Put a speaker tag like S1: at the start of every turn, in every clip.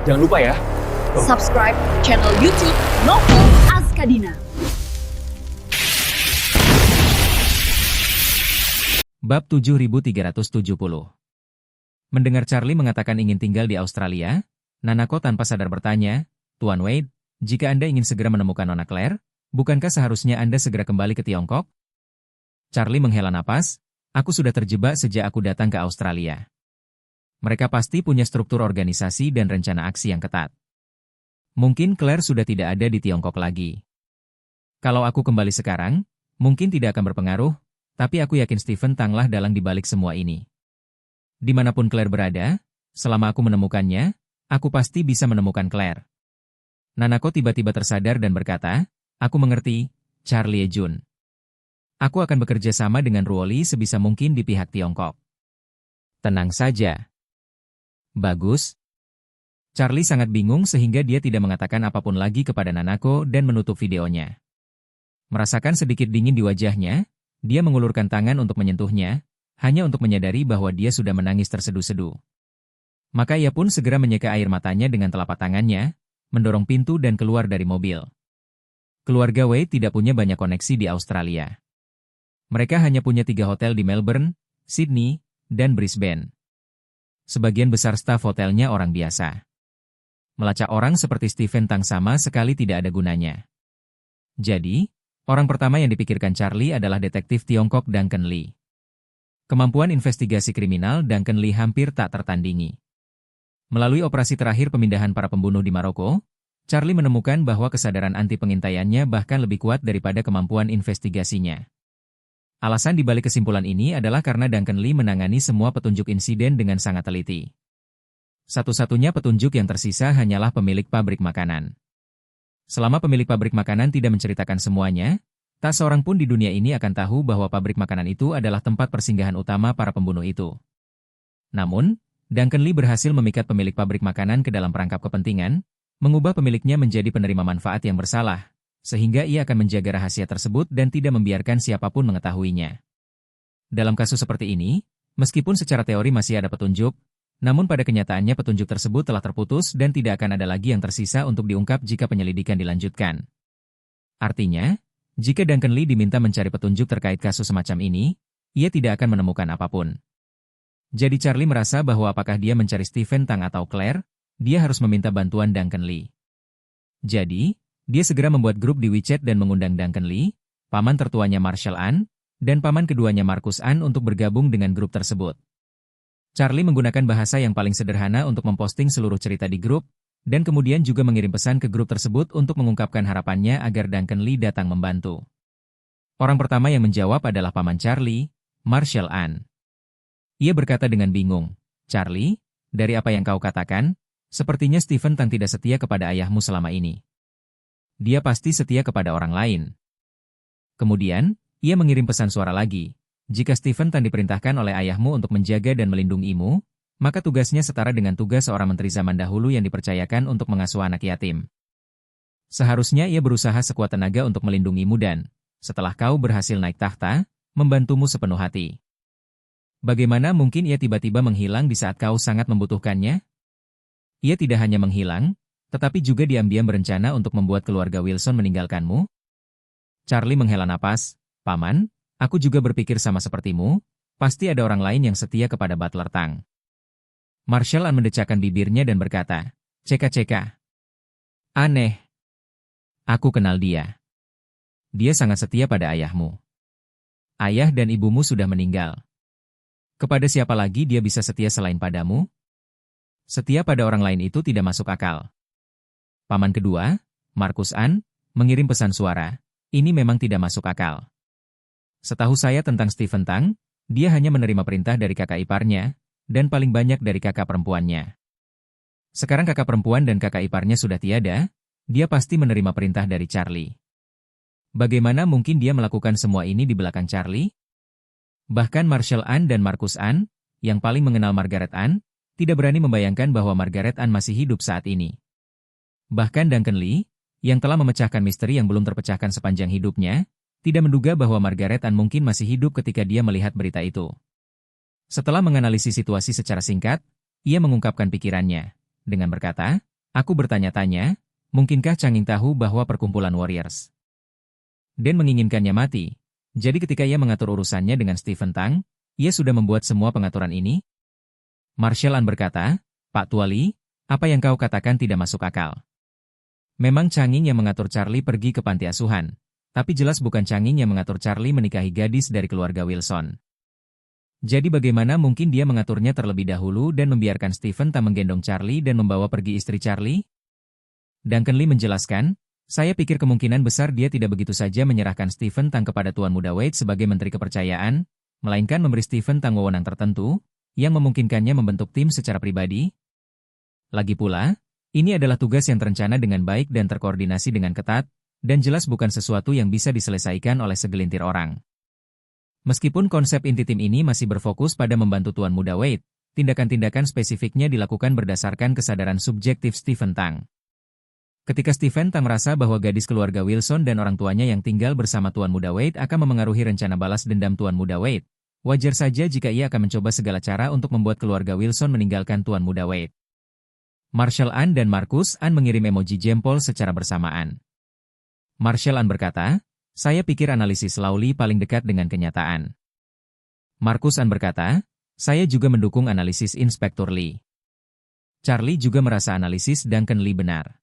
S1: Jangan lupa ya.
S2: Subscribe channel YouTube Novel Azkadina.
S3: Bab 7370. Mendengar Charlie mengatakan ingin tinggal di Australia, Nanako tanpa sadar bertanya, "Tuan Wade, jika Anda ingin segera menemukan Nona Claire, bukankah seharusnya Anda segera kembali ke Tiongkok?" Charlie menghela napas, "Aku sudah terjebak sejak aku datang ke Australia. Mereka pasti punya struktur organisasi dan rencana aksi yang ketat. Mungkin Claire sudah tidak ada di Tiongkok lagi. Kalau aku kembali sekarang, mungkin tidak akan berpengaruh, tapi aku yakin Stephen Tanglah dalang di balik semua ini. Dimanapun Claire berada, selama aku menemukannya, aku pasti bisa menemukan Claire." Nanako tiba-tiba tersadar dan berkata, "Aku mengerti, Charlie Jun. Aku akan bekerja sama dengan Ruoli sebisa mungkin di pihak Tiongkok." "Tenang saja." "Bagus." Charlie sangat bingung sehingga dia tidak mengatakan apapun lagi kepada Nanako dan menutup videonya. Merasakan sedikit dingin di wajahnya, dia mengulurkan tangan untuk menyentuhnya, hanya untuk menyadari bahwa dia sudah menangis terseduh-seduh. Maka ia pun segera menyeka air matanya dengan telapak tangannya, mendorong pintu dan keluar dari mobil. Keluarga Wei tidak punya banyak koneksi di Australia. Mereka hanya punya 3 hotel di Melbourne, Sydney, dan Brisbane. Sebagian besar staf hotelnya orang biasa. Melacak orang seperti Stephen Tang sama sekali tidak ada gunanya. Jadi, orang pertama yang dipikirkan Charlie adalah detektif Tiongkok Duncan Lee. Kemampuan investigasi kriminal Duncan Lee hampir tak tertandingi. Melalui operasi terakhir pemindahan para pembunuh di Maroko, Charlie menemukan bahwa kesadaran anti pengintaiannya bahkan lebih kuat daripada kemampuan investigasinya. Alasan dibalik kesimpulan ini adalah karena Duncan Lee menangani semua petunjuk insiden dengan sangat teliti. Satu-satunya petunjuk yang tersisa hanyalah pemilik pabrik makanan. Selama pemilik pabrik makanan tidak menceritakan semuanya, tak seorang pun di dunia ini akan tahu bahwa pabrik makanan itu adalah tempat persinggahan utama para pembunuh itu. Namun, Duncan Lee berhasil memikat pemilik pabrik makanan ke dalam perangkap kepentingan, mengubah pemiliknya menjadi penerima manfaat yang bersalah, sehingga ia akan menjaga rahasia tersebut dan tidak membiarkan siapapun mengetahuinya. Dalam kasus seperti ini, meskipun secara teori masih ada petunjuk, namun pada kenyataannya petunjuk tersebut telah terputus dan tidak akan ada lagi yang tersisa untuk diungkap jika penyelidikan dilanjutkan. Artinya, jika Duncan Lee diminta mencari petunjuk terkait kasus semacam ini, ia tidak akan menemukan apapun. Jadi Charlie merasa bahwa apakah dia mencari Stephen Tang atau Claire, dia harus meminta bantuan Duncan Lee. Jadi, dia segera membuat grup di WeChat dan mengundang Duncan Lee, paman tertuanya Marshall An, dan paman keduanya Marcus An untuk bergabung dengan grup tersebut. Charlie menggunakan bahasa yang paling sederhana untuk memposting seluruh cerita di grup, dan kemudian juga mengirim pesan ke grup tersebut untuk mengungkapkan harapannya agar Duncan Lee datang membantu. Orang pertama yang menjawab adalah paman Charlie, Marshall An. Ia berkata dengan bingung, "Charlie, dari apa yang kau katakan, sepertinya Stephen Tang tidak setia kepada ayahmu selama ini. Dia pasti setia kepada orang lain." Kemudian, ia mengirim pesan suara lagi. "Jika Stephen Tang diperintahkan oleh ayahmu untuk menjaga dan melindungimu, maka tugasnya setara dengan tugas seorang menteri zaman dahulu yang dipercayakan untuk mengasuh anak yatim. Seharusnya ia berusaha sekuat tenaga untuk melindungimu dan, setelah kau berhasil naik tahta, membantumu sepenuh hati. Bagaimana mungkin ia tiba-tiba menghilang di saat kau sangat membutuhkannya? Ia tidak hanya menghilang, tetapi juga diam-diam berencana untuk membuat keluarga Wilson meninggalkanmu?" Charlie menghela napas, "Paman, aku juga berpikir sama sepertimu, pasti ada orang lain yang setia kepada Butler Tang." Marshall An mendecakkan bibirnya dan berkata, "Ceka-ceka. Aneh. Aku kenal dia. Dia sangat setia pada ayahmu. Ayah dan ibumu sudah meninggal. Kepada siapa lagi dia bisa setia selain padamu? Setia pada orang lain itu tidak masuk akal." Paman kedua, Marcus An, mengirim pesan suara, "Ini memang tidak masuk akal. Setahu saya tentang Stephen Tang, dia hanya menerima perintah dari kakak iparnya, dan paling banyak dari kakak perempuannya. Sekarang kakak perempuan dan kakak iparnya sudah tiada, dia pasti menerima perintah dari Charlie. Bagaimana mungkin dia melakukan semua ini di belakang Charlie?" Bahkan Marshall An dan Marcus An, yang paling mengenal Margaret An, tidak berani membayangkan bahwa Margaret An masih hidup saat ini. Bahkan Duncan Lee, yang telah memecahkan misteri yang belum terpecahkan sepanjang hidupnya, tidak menduga bahwa Margaret An mungkin masih hidup ketika dia melihat berita itu. Setelah menganalisis situasi secara singkat, ia mengungkapkan pikirannya, dengan berkata, Aku bertanya-tanya, mungkinkah Changing tahu bahwa perkumpulan Warriors dan menginginkannya mati? Jadi ketika ia mengatur urusannya dengan Stephen Tang, ia sudah membuat semua pengaturan ini? Marshall An berkata, Pak Tuali, apa yang kau katakan tidak masuk akal. Memang Changing yang mengatur Charlie pergi ke panti asuhan, tapi jelas bukan Changing yang mengatur Charlie menikahi gadis dari keluarga Wilson. Jadi bagaimana mungkin dia mengaturnya terlebih dahulu dan membiarkan Stephen Tang menggendong Charlie dan membawa pergi istri Charlie? Duncan Lee menjelaskan, saya pikir kemungkinan besar dia tidak begitu saja menyerahkan Stephen Tang kepada Tuan Muda Wade sebagai menteri kepercayaan, melainkan memberi Stephen Tang wewenang tertentu, yang memungkinkannya membentuk tim secara pribadi. Lagi pula, ini adalah tugas yang terencana dengan baik dan terkoordinasi dengan ketat, dan jelas bukan sesuatu yang bisa diselesaikan oleh segelintir orang. Meskipun konsep inti tim ini masih berfokus pada membantu Tuan Muda Wade, tindakan-tindakan spesifiknya dilakukan berdasarkan kesadaran subjektif Stephen Tang. Ketika Stephen Tang merasa bahwa gadis keluarga Wilson dan orang tuanya yang tinggal bersama Tuan Muda Wade akan memengaruhi rencana balas dendam Tuan Muda Wade, wajar saja jika ia akan mencoba segala cara untuk membuat keluarga Wilson meninggalkan Tuan Muda Wade. Marshall An dan Marcus An mengirim emoji jempol secara bersamaan. Marshall An berkata, saya pikir analisis Lawley paling dekat dengan kenyataan. Marcus An berkata, saya juga mendukung analisis Inspektur Lee. Charlie juga merasa analisis Duncan Lee benar.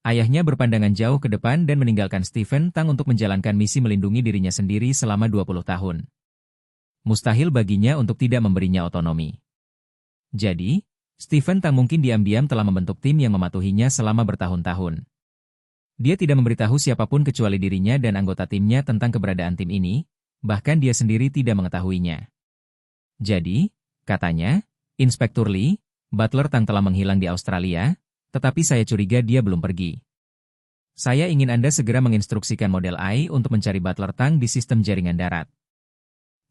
S3: Ayahnya berpandangan jauh ke depan dan meninggalkan Stephen Tang untuk menjalankan misi melindungi dirinya sendiri selama 20 tahun. Mustahil baginya untuk tidak memberinya otonomi. Jadi, Stephen Tang mungkin diam-diam telah membentuk tim yang mematuhinya selama bertahun-tahun. Dia tidak memberitahu siapapun kecuali dirinya dan anggota timnya tentang keberadaan tim ini, bahkan dia sendiri tidak mengetahuinya. Jadi, katanya, Inspektur Lee, Butler Tang telah menghilang di Australia, tetapi saya curiga dia belum pergi. Saya ingin Anda segera menginstruksikan model AI untuk mencari Butler Tang di sistem jaringan darat.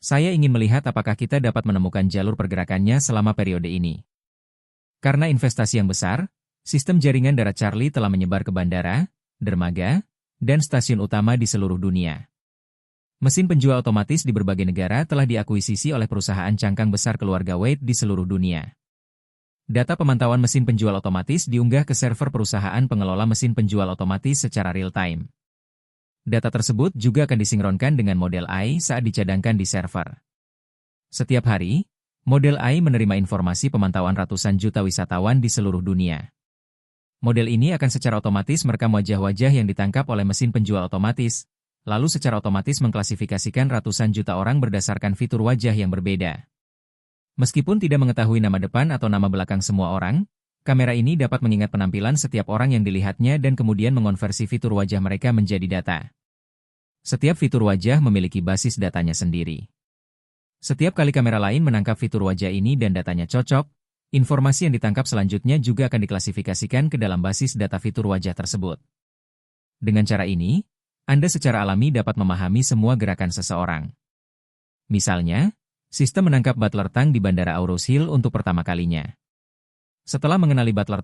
S3: Saya ingin melihat apakah kita dapat menemukan jalur pergerakannya selama periode ini. Karena investasi yang besar, sistem jaringan darat Charlie telah menyebar ke bandara, dermaga, dan stasiun utama di seluruh dunia. Mesin penjual otomatis di berbagai negara telah diakuisisi oleh perusahaan cangkang besar keluarga Wade di seluruh dunia. Data pemantauan mesin penjual otomatis diunggah ke server perusahaan pengelola mesin penjual otomatis secara real-time. Data tersebut juga akan disinkronkan dengan model AI saat dicadangkan di server. Setiap hari, model AI menerima informasi pemantauan ratusan juta wisatawan di seluruh dunia. Model ini akan secara otomatis merekam wajah-wajah yang ditangkap oleh mesin penjual otomatis, lalu secara otomatis mengklasifikasikan ratusan juta orang berdasarkan fitur wajah yang berbeda. Meskipun tidak mengetahui nama depan atau nama belakang semua orang, kamera ini dapat mengingat penampilan setiap orang yang dilihatnya dan kemudian mengonversi fitur wajah mereka menjadi data. Setiap fitur wajah memiliki basis datanya sendiri. Setiap kali kamera lain menangkap fitur wajah ini dan datanya cocok, informasi yang ditangkap selanjutnya juga akan diklasifikasikan ke dalam basis data fitur wajah tersebut. Dengan cara ini, Anda secara alami dapat memahami semua gerakan seseorang. Misalnya, sistem menangkap Butler Tang di Bandara Aurus Hill untuk pertama kalinya. Setelah mengenali Butler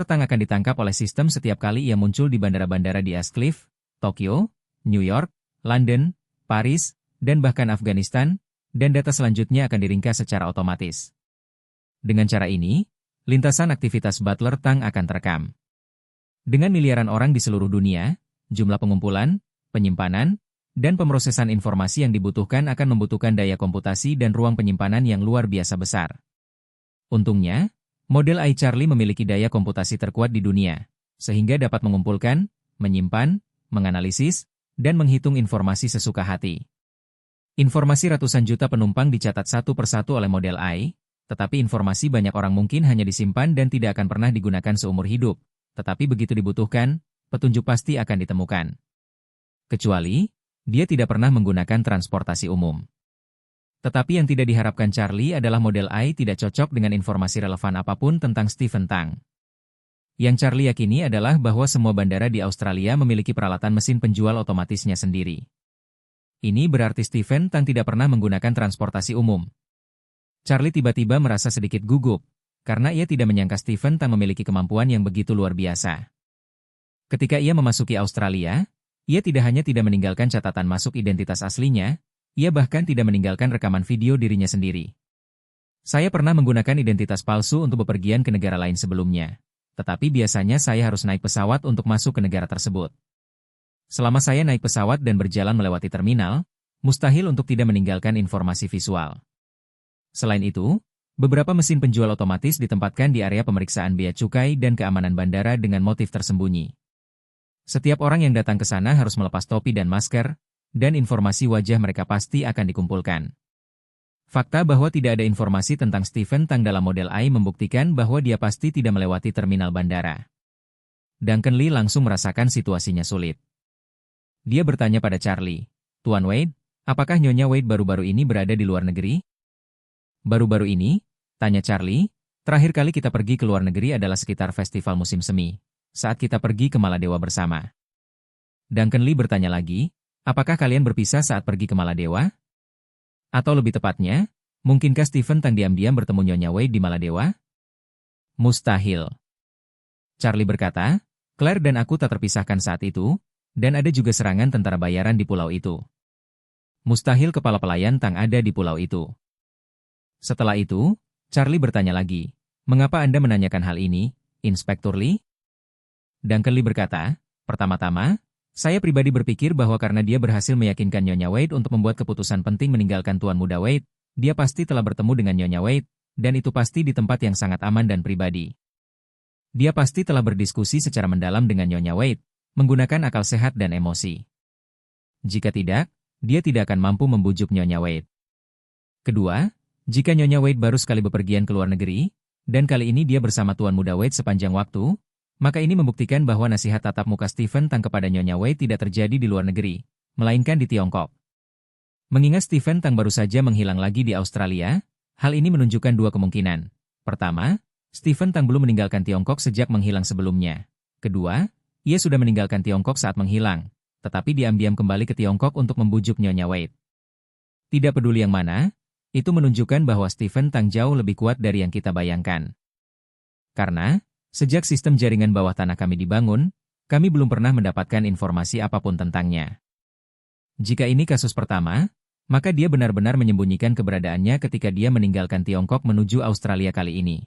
S3: Tang akan ditangkap oleh sistem setiap kali ia muncul di bandara-bandara di Ascliffe, Tokyo, New York, London, Paris, dan bahkan Afghanistan, dan data selanjutnya akan diringkas secara otomatis. Dengan cara ini, lintasan aktivitas Butler Tang akan terekam. Dengan miliaran orang di seluruh dunia, jumlah pengumpulan, penyimpanan, dan pemrosesan informasi yang dibutuhkan akan membutuhkan daya komputasi dan ruang penyimpanan yang luar biasa besar. Untungnya, model AI Charlie memiliki daya komputasi terkuat di dunia, sehingga dapat mengumpulkan, menyimpan, menganalisis, dan menghitung informasi sesuka hati. Informasi ratusan juta penumpang dicatat satu persatu oleh model AI, tetapi informasi banyak orang mungkin hanya disimpan dan tidak akan pernah digunakan seumur hidup, tetapi begitu dibutuhkan, petunjuk pasti akan ditemukan. Kecuali, dia tidak pernah menggunakan transportasi umum. Tetapi yang tidak diharapkan Charlie adalah model AI tidak cocok dengan informasi relevan apapun tentang Stephen Tang. Yang Charlie yakini adalah bahwa semua bandara di Australia memiliki peralatan mesin penjual otomatisnya sendiri. Ini berarti Stephen Tang tidak pernah menggunakan transportasi umum. Charlie tiba-tiba merasa sedikit gugup, karena ia tidak menyangka Stephen Tang memiliki kemampuan yang begitu luar biasa. Ketika ia memasuki Australia, ia tidak hanya tidak meninggalkan catatan masuk identitas aslinya, ia bahkan tidak meninggalkan rekaman video dirinya sendiri. Saya pernah menggunakan identitas palsu untuk bepergian ke negara lain sebelumnya. tetapi biasanya saya harus naik pesawat untuk masuk ke negara tersebut. Selama saya naik pesawat dan berjalan melewati terminal, mustahil untuk tidak meninggalkan informasi visual. Selain itu, beberapa mesin penjual otomatis ditempatkan di area pemeriksaan bea cukai dan keamanan bandara dengan motif tersembunyi. Setiap orang yang datang ke sana harus melepas topi dan masker, dan informasi wajah mereka pasti akan dikumpulkan. Fakta bahwa tidak ada informasi tentang Stephen Tang dalam model AI membuktikan bahwa dia pasti tidak melewati terminal bandara. Duncan Lee langsung merasakan situasinya sulit. Dia bertanya pada Charlie, "Tuan Wade, apakah Nyonya Wade baru-baru ini berada di luar negeri?" "Baru-baru ini?" tanya Charlie. "Terakhir kali kita pergi ke luar negeri adalah sekitar festival musim semi, saat kita pergi ke Maladewa bersama." Duncan Lee bertanya lagi, "Apakah kalian berpisah saat pergi ke Maladewa? Atau lebih tepatnya, mungkinkah Stephen Tang diam-diam bertemu Nyonya Wade di Maladewa?" "Mustahil," Charlie berkata. "Claire dan aku tak terpisahkan saat itu, dan ada juga serangan tentara bayaran di pulau itu. Mustahil kepala pelayan Tang ada di pulau itu." Setelah itu, Charlie bertanya lagi, "Mengapa Anda menanyakan hal ini, Inspektur Lee?" Duncan Lee berkata, "Pertama-tama, saya pribadi berpikir bahwa karena dia berhasil meyakinkan Nyonya Wade untuk membuat keputusan penting meninggalkan Tuan Muda Wade, dia pasti telah bertemu dengan Nyonya Wade, dan itu pasti di tempat yang sangat aman dan pribadi. Dia pasti telah berdiskusi secara mendalam dengan Nyonya Wade, menggunakan akal sehat dan emosi. Jika tidak, dia tidak akan mampu membujuk Nyonya Wade. Kedua, jika Nyonya Wade baru sekali bepergian ke luar negeri, dan kali ini dia bersama Tuan Muda Wade sepanjang waktu, maka ini membuktikan bahwa nasihat tatap muka Stephen Tang kepada Nyonya Wade tidak terjadi di luar negeri, melainkan di Tiongkok. Mengingat Stephen Tang baru saja menghilang lagi di Australia, hal ini menunjukkan dua kemungkinan. Pertama, Stephen Tang belum meninggalkan Tiongkok sejak menghilang sebelumnya. Kedua, ia sudah meninggalkan Tiongkok saat menghilang, tetapi diam-diam kembali ke Tiongkok untuk membujuk Nyonya Wade. Tidak peduli yang mana, itu menunjukkan bahwa Stephen Tang jauh lebih kuat dari yang kita bayangkan. Karena, sejak sistem jaringan bawah tanah kami dibangun, kami belum pernah mendapatkan informasi apapun tentangnya. Jika ini kasus pertama, maka dia benar-benar menyembunyikan keberadaannya ketika dia meninggalkan Tiongkok menuju Australia kali ini.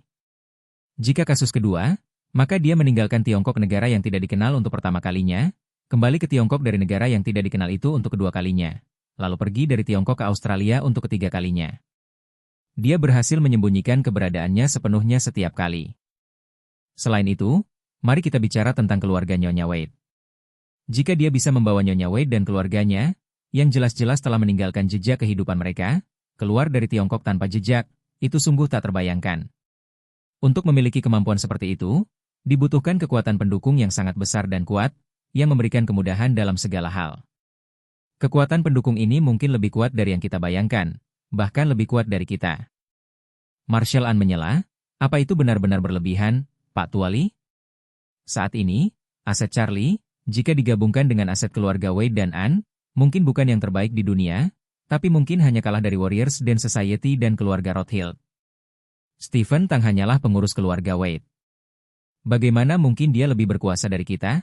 S3: Jika kasus kedua, maka dia meninggalkan Tiongkok negara yang tidak dikenal untuk pertama kalinya, kembali ke Tiongkok dari negara yang tidak dikenal itu untuk kedua kalinya, lalu pergi dari Tiongkok ke Australia untuk ketiga kalinya. Dia berhasil menyembunyikan keberadaannya sepenuhnya setiap kali. Selain itu, mari kita bicara tentang keluarga Nyonya Wade. Jika dia bisa membawa Nyonya Wade dan keluarganya, yang jelas-jelas telah meninggalkan jejak kehidupan mereka, keluar dari Tiongkok tanpa jejak, itu sungguh tak terbayangkan. Untuk memiliki kemampuan seperti itu, dibutuhkan kekuatan pendukung yang sangat besar dan kuat, yang memberikan kemudahan dalam segala hal. Kekuatan pendukung ini mungkin lebih kuat dari yang kita bayangkan, bahkan lebih kuat dari kita. Marshall An menyela, "Apa itu benar-benar berlebihan, Pak Tuali?" Saat ini, aset Charlie, jika digabungkan dengan aset keluarga Wade dan An, mungkin bukan yang terbaik di dunia, tapi mungkin hanya kalah dari Warriors dan Society dan keluarga Rothschild. Stephen Tang hanyalah pengurus keluarga Wade. Bagaimana mungkin dia lebih berkuasa dari kita?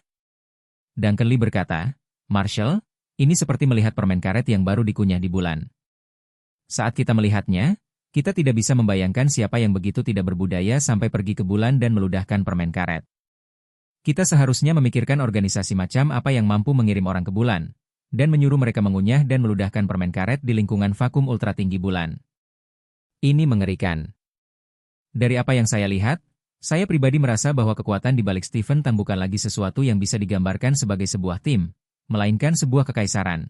S3: Duncan Lee berkata, "Marshall, ini seperti melihat permen karet yang baru dikunyah di bulan. Saat kita melihatnya, kita tidak bisa membayangkan siapa yang begitu tidak berbudaya sampai pergi ke bulan dan meludahkan permen karet. Kita seharusnya memikirkan organisasi macam apa yang mampu mengirim orang ke bulan, dan menyuruh mereka mengunyah dan meludahkan permen karet di lingkungan vakum ultra tinggi bulan. Ini mengerikan. Dari apa yang saya lihat, saya pribadi merasa bahwa kekuatan di balik Stephen Tang bukan lagi sesuatu yang bisa digambarkan sebagai sebuah tim, melainkan sebuah kekaisaran."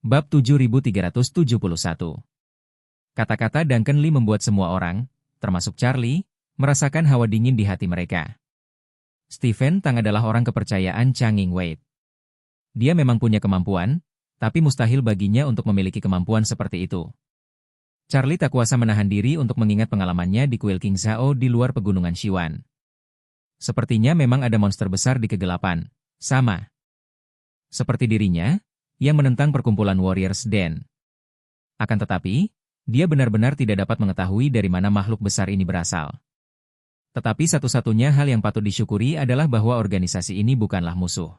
S3: Bab 7371. Kata-kata Duncan Lee membuat semua orang, termasuk Charlie, merasakan hawa dingin di hati mereka. Stephen Tang adalah orang kepercayaan Changing Wade. Dia memang punya kemampuan, tapi mustahil baginya untuk memiliki kemampuan seperti itu. Charlie tak kuasa menahan diri untuk mengingat pengalamannya di kuil King Zhao di luar pegunungan Siwan. Sepertinya memang ada monster besar di kegelapan, sama seperti dirinya, yang menentang perkumpulan Warriors Den. Akan tetapi, dia benar-benar tidak dapat mengetahui dari mana makhluk besar ini berasal. Tetapi satu-satunya hal yang patut disyukuri adalah bahwa organisasi ini bukanlah musuh.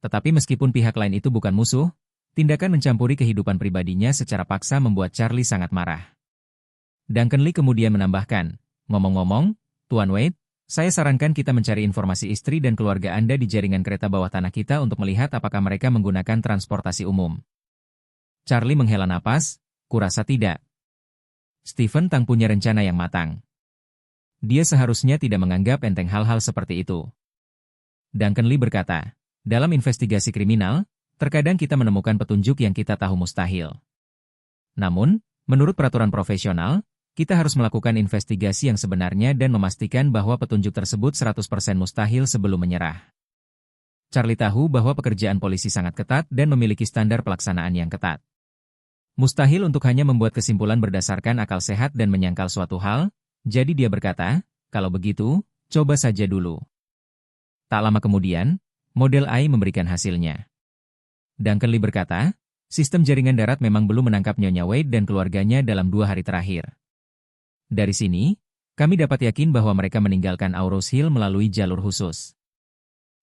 S3: Tetapi meskipun pihak lain itu bukan musuh, tindakan mencampuri kehidupan pribadinya secara paksa membuat Charlie sangat marah. Duncan Lee kemudian menambahkan, "Ngomong-ngomong, Tuan Wade, Saya sarankan kita mencari informasi istri dan keluarga Anda di jaringan kereta bawah tanah kita untuk melihat apakah mereka menggunakan transportasi umum. Charlie menghela napas, kurasa tidak. Stephen Tang punya rencana yang matang. Dia seharusnya tidak menganggap enteng hal-hal seperti itu. Duncan Lee berkata, dalam investigasi kriminal, terkadang kita menemukan petunjuk yang kita tahu mustahil. Namun, menurut peraturan profesional, kita harus melakukan investigasi yang sebenarnya dan memastikan bahwa petunjuk tersebut 100% mustahil sebelum menyerah. Charlie tahu bahwa pekerjaan polisi sangat ketat dan memiliki standar pelaksanaan yang ketat. Mustahil untuk hanya membuat kesimpulan berdasarkan akal sehat dan menyangkal suatu hal, jadi dia berkata, kalau begitu, coba saja dulu. Tak lama kemudian, model AI memberikan hasilnya. Duncan Lee berkata, sistem jaringan darat memang belum menangkap Nyonya Wade dan keluarganya dalam 2 hari terakhir. Dari sini, kami dapat yakin bahwa mereka meninggalkan Aurous Hill melalui jalur khusus.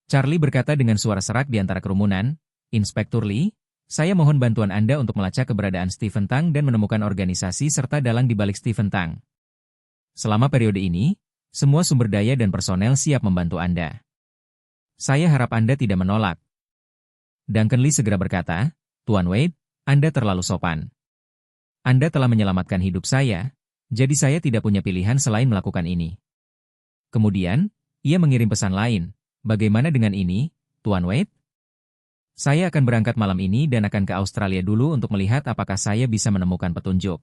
S3: Charlie berkata dengan suara serak di antara kerumunan, Inspektur Lee, saya mohon bantuan Anda untuk melacak keberadaan Stephen Tang dan menemukan organisasi serta dalang di balik Stephen Tang. Selama periode ini, semua sumber daya dan personel siap membantu Anda. Saya harap Anda tidak menolak. Duncan Lee segera berkata, Tuan Wade, Anda terlalu sopan. Anda telah menyelamatkan hidup saya, jadi saya tidak punya pilihan selain melakukan ini. Kemudian, ia mengirim pesan lain, bagaimana dengan ini, Tuan Wade? Saya akan berangkat malam ini dan akan ke Australia dulu untuk melihat apakah saya bisa menemukan petunjuk.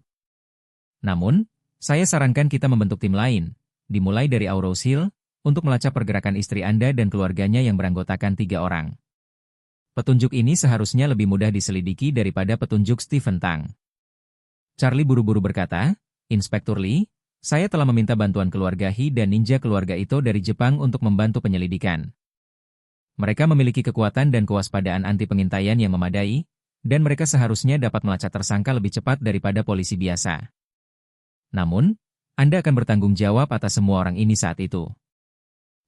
S3: Namun, saya sarankan kita membentuk tim lain, dimulai dari Aurous Hill, untuk melacak pergerakan istri Anda dan keluarganya yang beranggotakan 3 orang. Petunjuk ini seharusnya lebih mudah diselidiki daripada petunjuk Stephen Tang. Charlie buru-buru berkata, Inspektur Lee, saya telah meminta bantuan keluarga He dan ninja keluarga Ito dari Jepang untuk membantu penyelidikan. Mereka memiliki kekuatan dan kewaspadaan anti pengintaian yang memadai, dan mereka seharusnya dapat melacak tersangka lebih cepat daripada polisi biasa. Namun, Anda akan bertanggung jawab atas semua orang ini saat itu.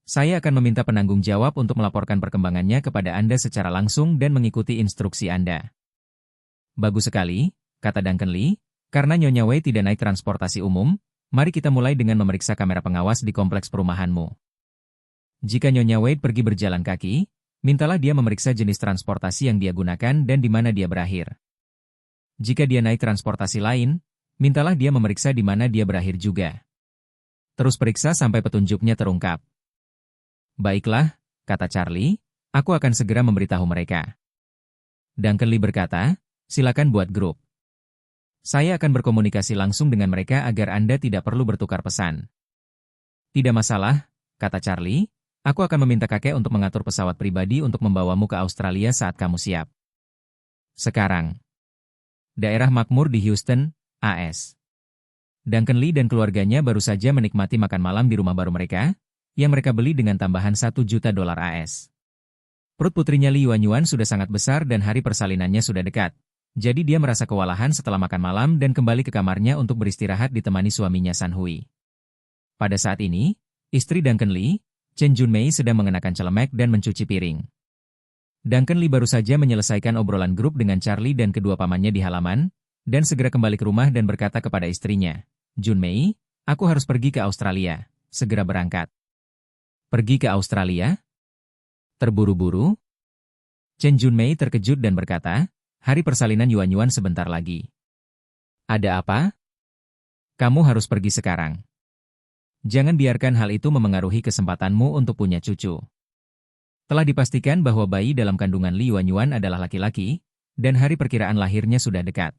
S3: Saya akan meminta penanggung jawab untuk melaporkan perkembangannya kepada Anda secara langsung dan mengikuti instruksi Anda. Bagus sekali, kata Duncan Lee. Karena Nyonya Wei tidak naik transportasi umum, mari kita mulai dengan memeriksa kamera pengawas di kompleks perumahanmu. Jika Nyonya Wei pergi berjalan kaki, mintalah dia memeriksa jenis transportasi yang dia gunakan dan di mana dia berakhir. Jika dia naik transportasi lain, mintalah dia memeriksa di mana dia berakhir juga. Terus periksa sampai petunjuknya terungkap. Baiklah, kata Charlie, aku akan segera memberitahu mereka. Duncan Lee berkata, silakan buat grup. Saya akan berkomunikasi langsung dengan mereka agar Anda tidak perlu bertukar pesan. Tidak masalah, kata Charlie, aku akan meminta kakek untuk mengatur pesawat pribadi untuk membawamu ke Australia saat kamu siap. Sekarang. Daerah makmur di Houston, AS. Duncan Lee dan keluarganya baru saja menikmati makan malam di rumah baru mereka, yang mereka beli dengan tambahan $1 juta AS. Perut putrinya Li Yuanyuan sudah sangat besar dan hari persalinannya sudah dekat. Jadi dia merasa kewalahan setelah makan malam dan kembali ke kamarnya untuk beristirahat ditemani suaminya San Hui. Pada saat ini, istri Duncan Lee, Chen Junmei sedang mengenakan celemek dan mencuci piring. Duncan Lee baru saja menyelesaikan obrolan grup dengan Charlie dan kedua pamannya di halaman, dan segera kembali ke rumah dan berkata kepada istrinya, Junmei, aku harus pergi ke Australia, segera berangkat. Pergi ke Australia? Terburu-buru? Chen Junmei terkejut dan berkata, hari persalinan Yuanyuan sebentar lagi. Ada apa? Kamu harus pergi sekarang. Jangan biarkan hal itu memengaruhi kesempatanmu untuk punya cucu. Telah dipastikan bahwa bayi dalam kandungan Li Yuanyuan adalah laki-laki, dan hari perkiraan lahirnya sudah dekat.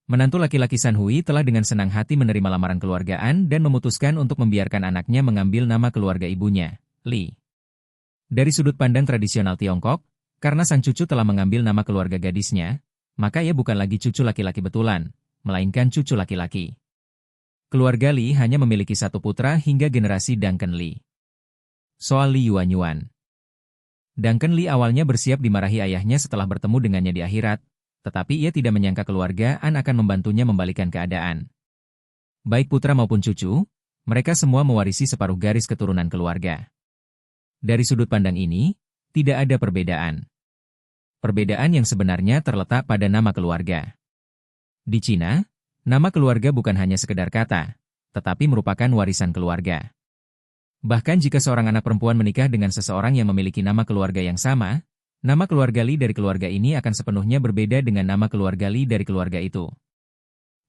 S3: Menantu laki-laki San Hui telah dengan senang hati menerima lamaran keluargaan dan memutuskan untuk membiarkan anaknya mengambil nama keluarga ibunya, Li. Dari sudut pandang tradisional Tiongkok, karena sang cucu telah mengambil nama keluarga gadisnya, maka ia bukan lagi cucu laki-laki betulan, melainkan cucu laki-laki. Keluarga Li hanya memiliki 1 putra hingga generasi Duncan Lee. Soal Li Yuanyuan. Duncan Lee awalnya bersiap dimarahi ayahnya setelah bertemu dengannya di akhirat, tetapi ia tidak menyangka keluargaan akan membantunya membalikan keadaan. Baik putra maupun cucu, mereka semua mewarisi separuh garis keturunan keluarga. Dari sudut pandang ini, tidak ada perbedaan. Perbedaan yang sebenarnya terletak pada nama keluarga. Di Cina, nama keluarga bukan hanya sekedar kata, tetapi merupakan warisan keluarga. Bahkan jika seorang anak perempuan menikah dengan seseorang yang memiliki nama keluarga yang sama, nama keluarga Li dari keluarga ini akan sepenuhnya berbeda dengan nama keluarga Li dari keluarga itu.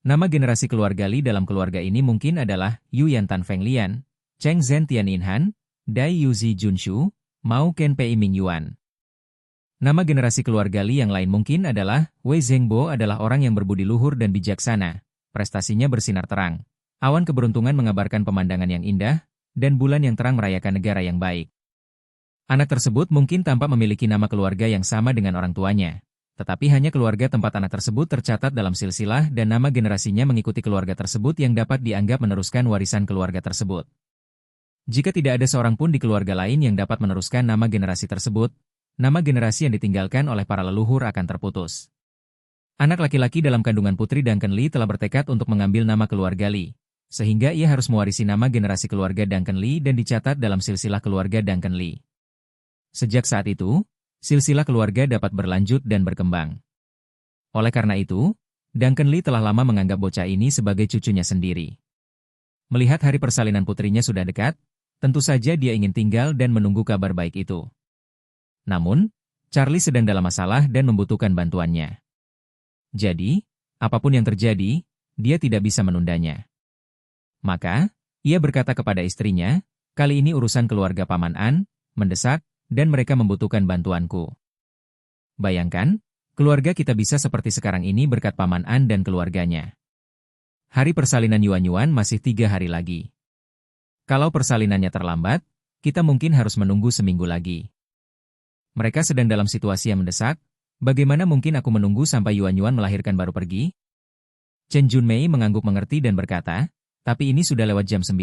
S3: Nama generasi keluarga Li dalam keluarga ini mungkin adalah Yu Yan Tan Feng Lian, Cheng Zhen Tian Inhan, Dai Yuzi Junshu, Mao Ken Pei Ming Yuan. Nama generasi keluarga Li yang lain mungkin adalah Wei Zhengbo adalah orang yang berbudi luhur dan bijaksana, prestasinya bersinar terang. Awan keberuntungan mengabarkan pemandangan yang indah, dan bulan yang terang merayakan negara yang baik. Anak tersebut mungkin tampak memiliki nama keluarga yang sama dengan orang tuanya, tetapi hanya keluarga tempat anak tersebut tercatat dalam silsilah dan nama generasinya mengikuti keluarga tersebut yang dapat dianggap meneruskan warisan keluarga tersebut. Jika tidak ada seorang pun di keluarga lain yang dapat meneruskan nama generasi tersebut, nama generasi yang ditinggalkan oleh para leluhur akan terputus. Anak laki-laki dalam kandungan putri Duncan Lee telah bertekad untuk mengambil nama keluarga Lee, sehingga ia harus mewarisi nama generasi keluarga Duncan Lee dan dicatat dalam silsilah keluarga Duncan Lee. Sejak saat itu, silsilah keluarga dapat berlanjut dan berkembang. Oleh karena itu, Duncan Lee telah lama menganggap bocah ini sebagai cucunya sendiri. Melihat hari persalinan putrinya sudah dekat, tentu saja dia ingin tinggal dan menunggu kabar baik itu. Namun, Charlie sedang dalam masalah dan membutuhkan bantuannya. Jadi, apapun yang terjadi, dia tidak bisa menundanya. Maka, ia berkata kepada istrinya, kali ini urusan keluarga Paman An, mendesak, dan mereka membutuhkan bantuanku. Bayangkan, keluarga kita bisa seperti sekarang ini berkat Paman An dan keluarganya. Hari persalinan Yuan-Yuan masih 3 hari lagi. Kalau persalinannya terlambat, kita mungkin harus menunggu seminggu lagi. Mereka sedang dalam situasi yang mendesak, bagaimana mungkin aku menunggu sampai Yuan-Yuan melahirkan baru pergi? Chen Junmei mengangguk mengerti dan berkata, tapi ini sudah lewat jam 9.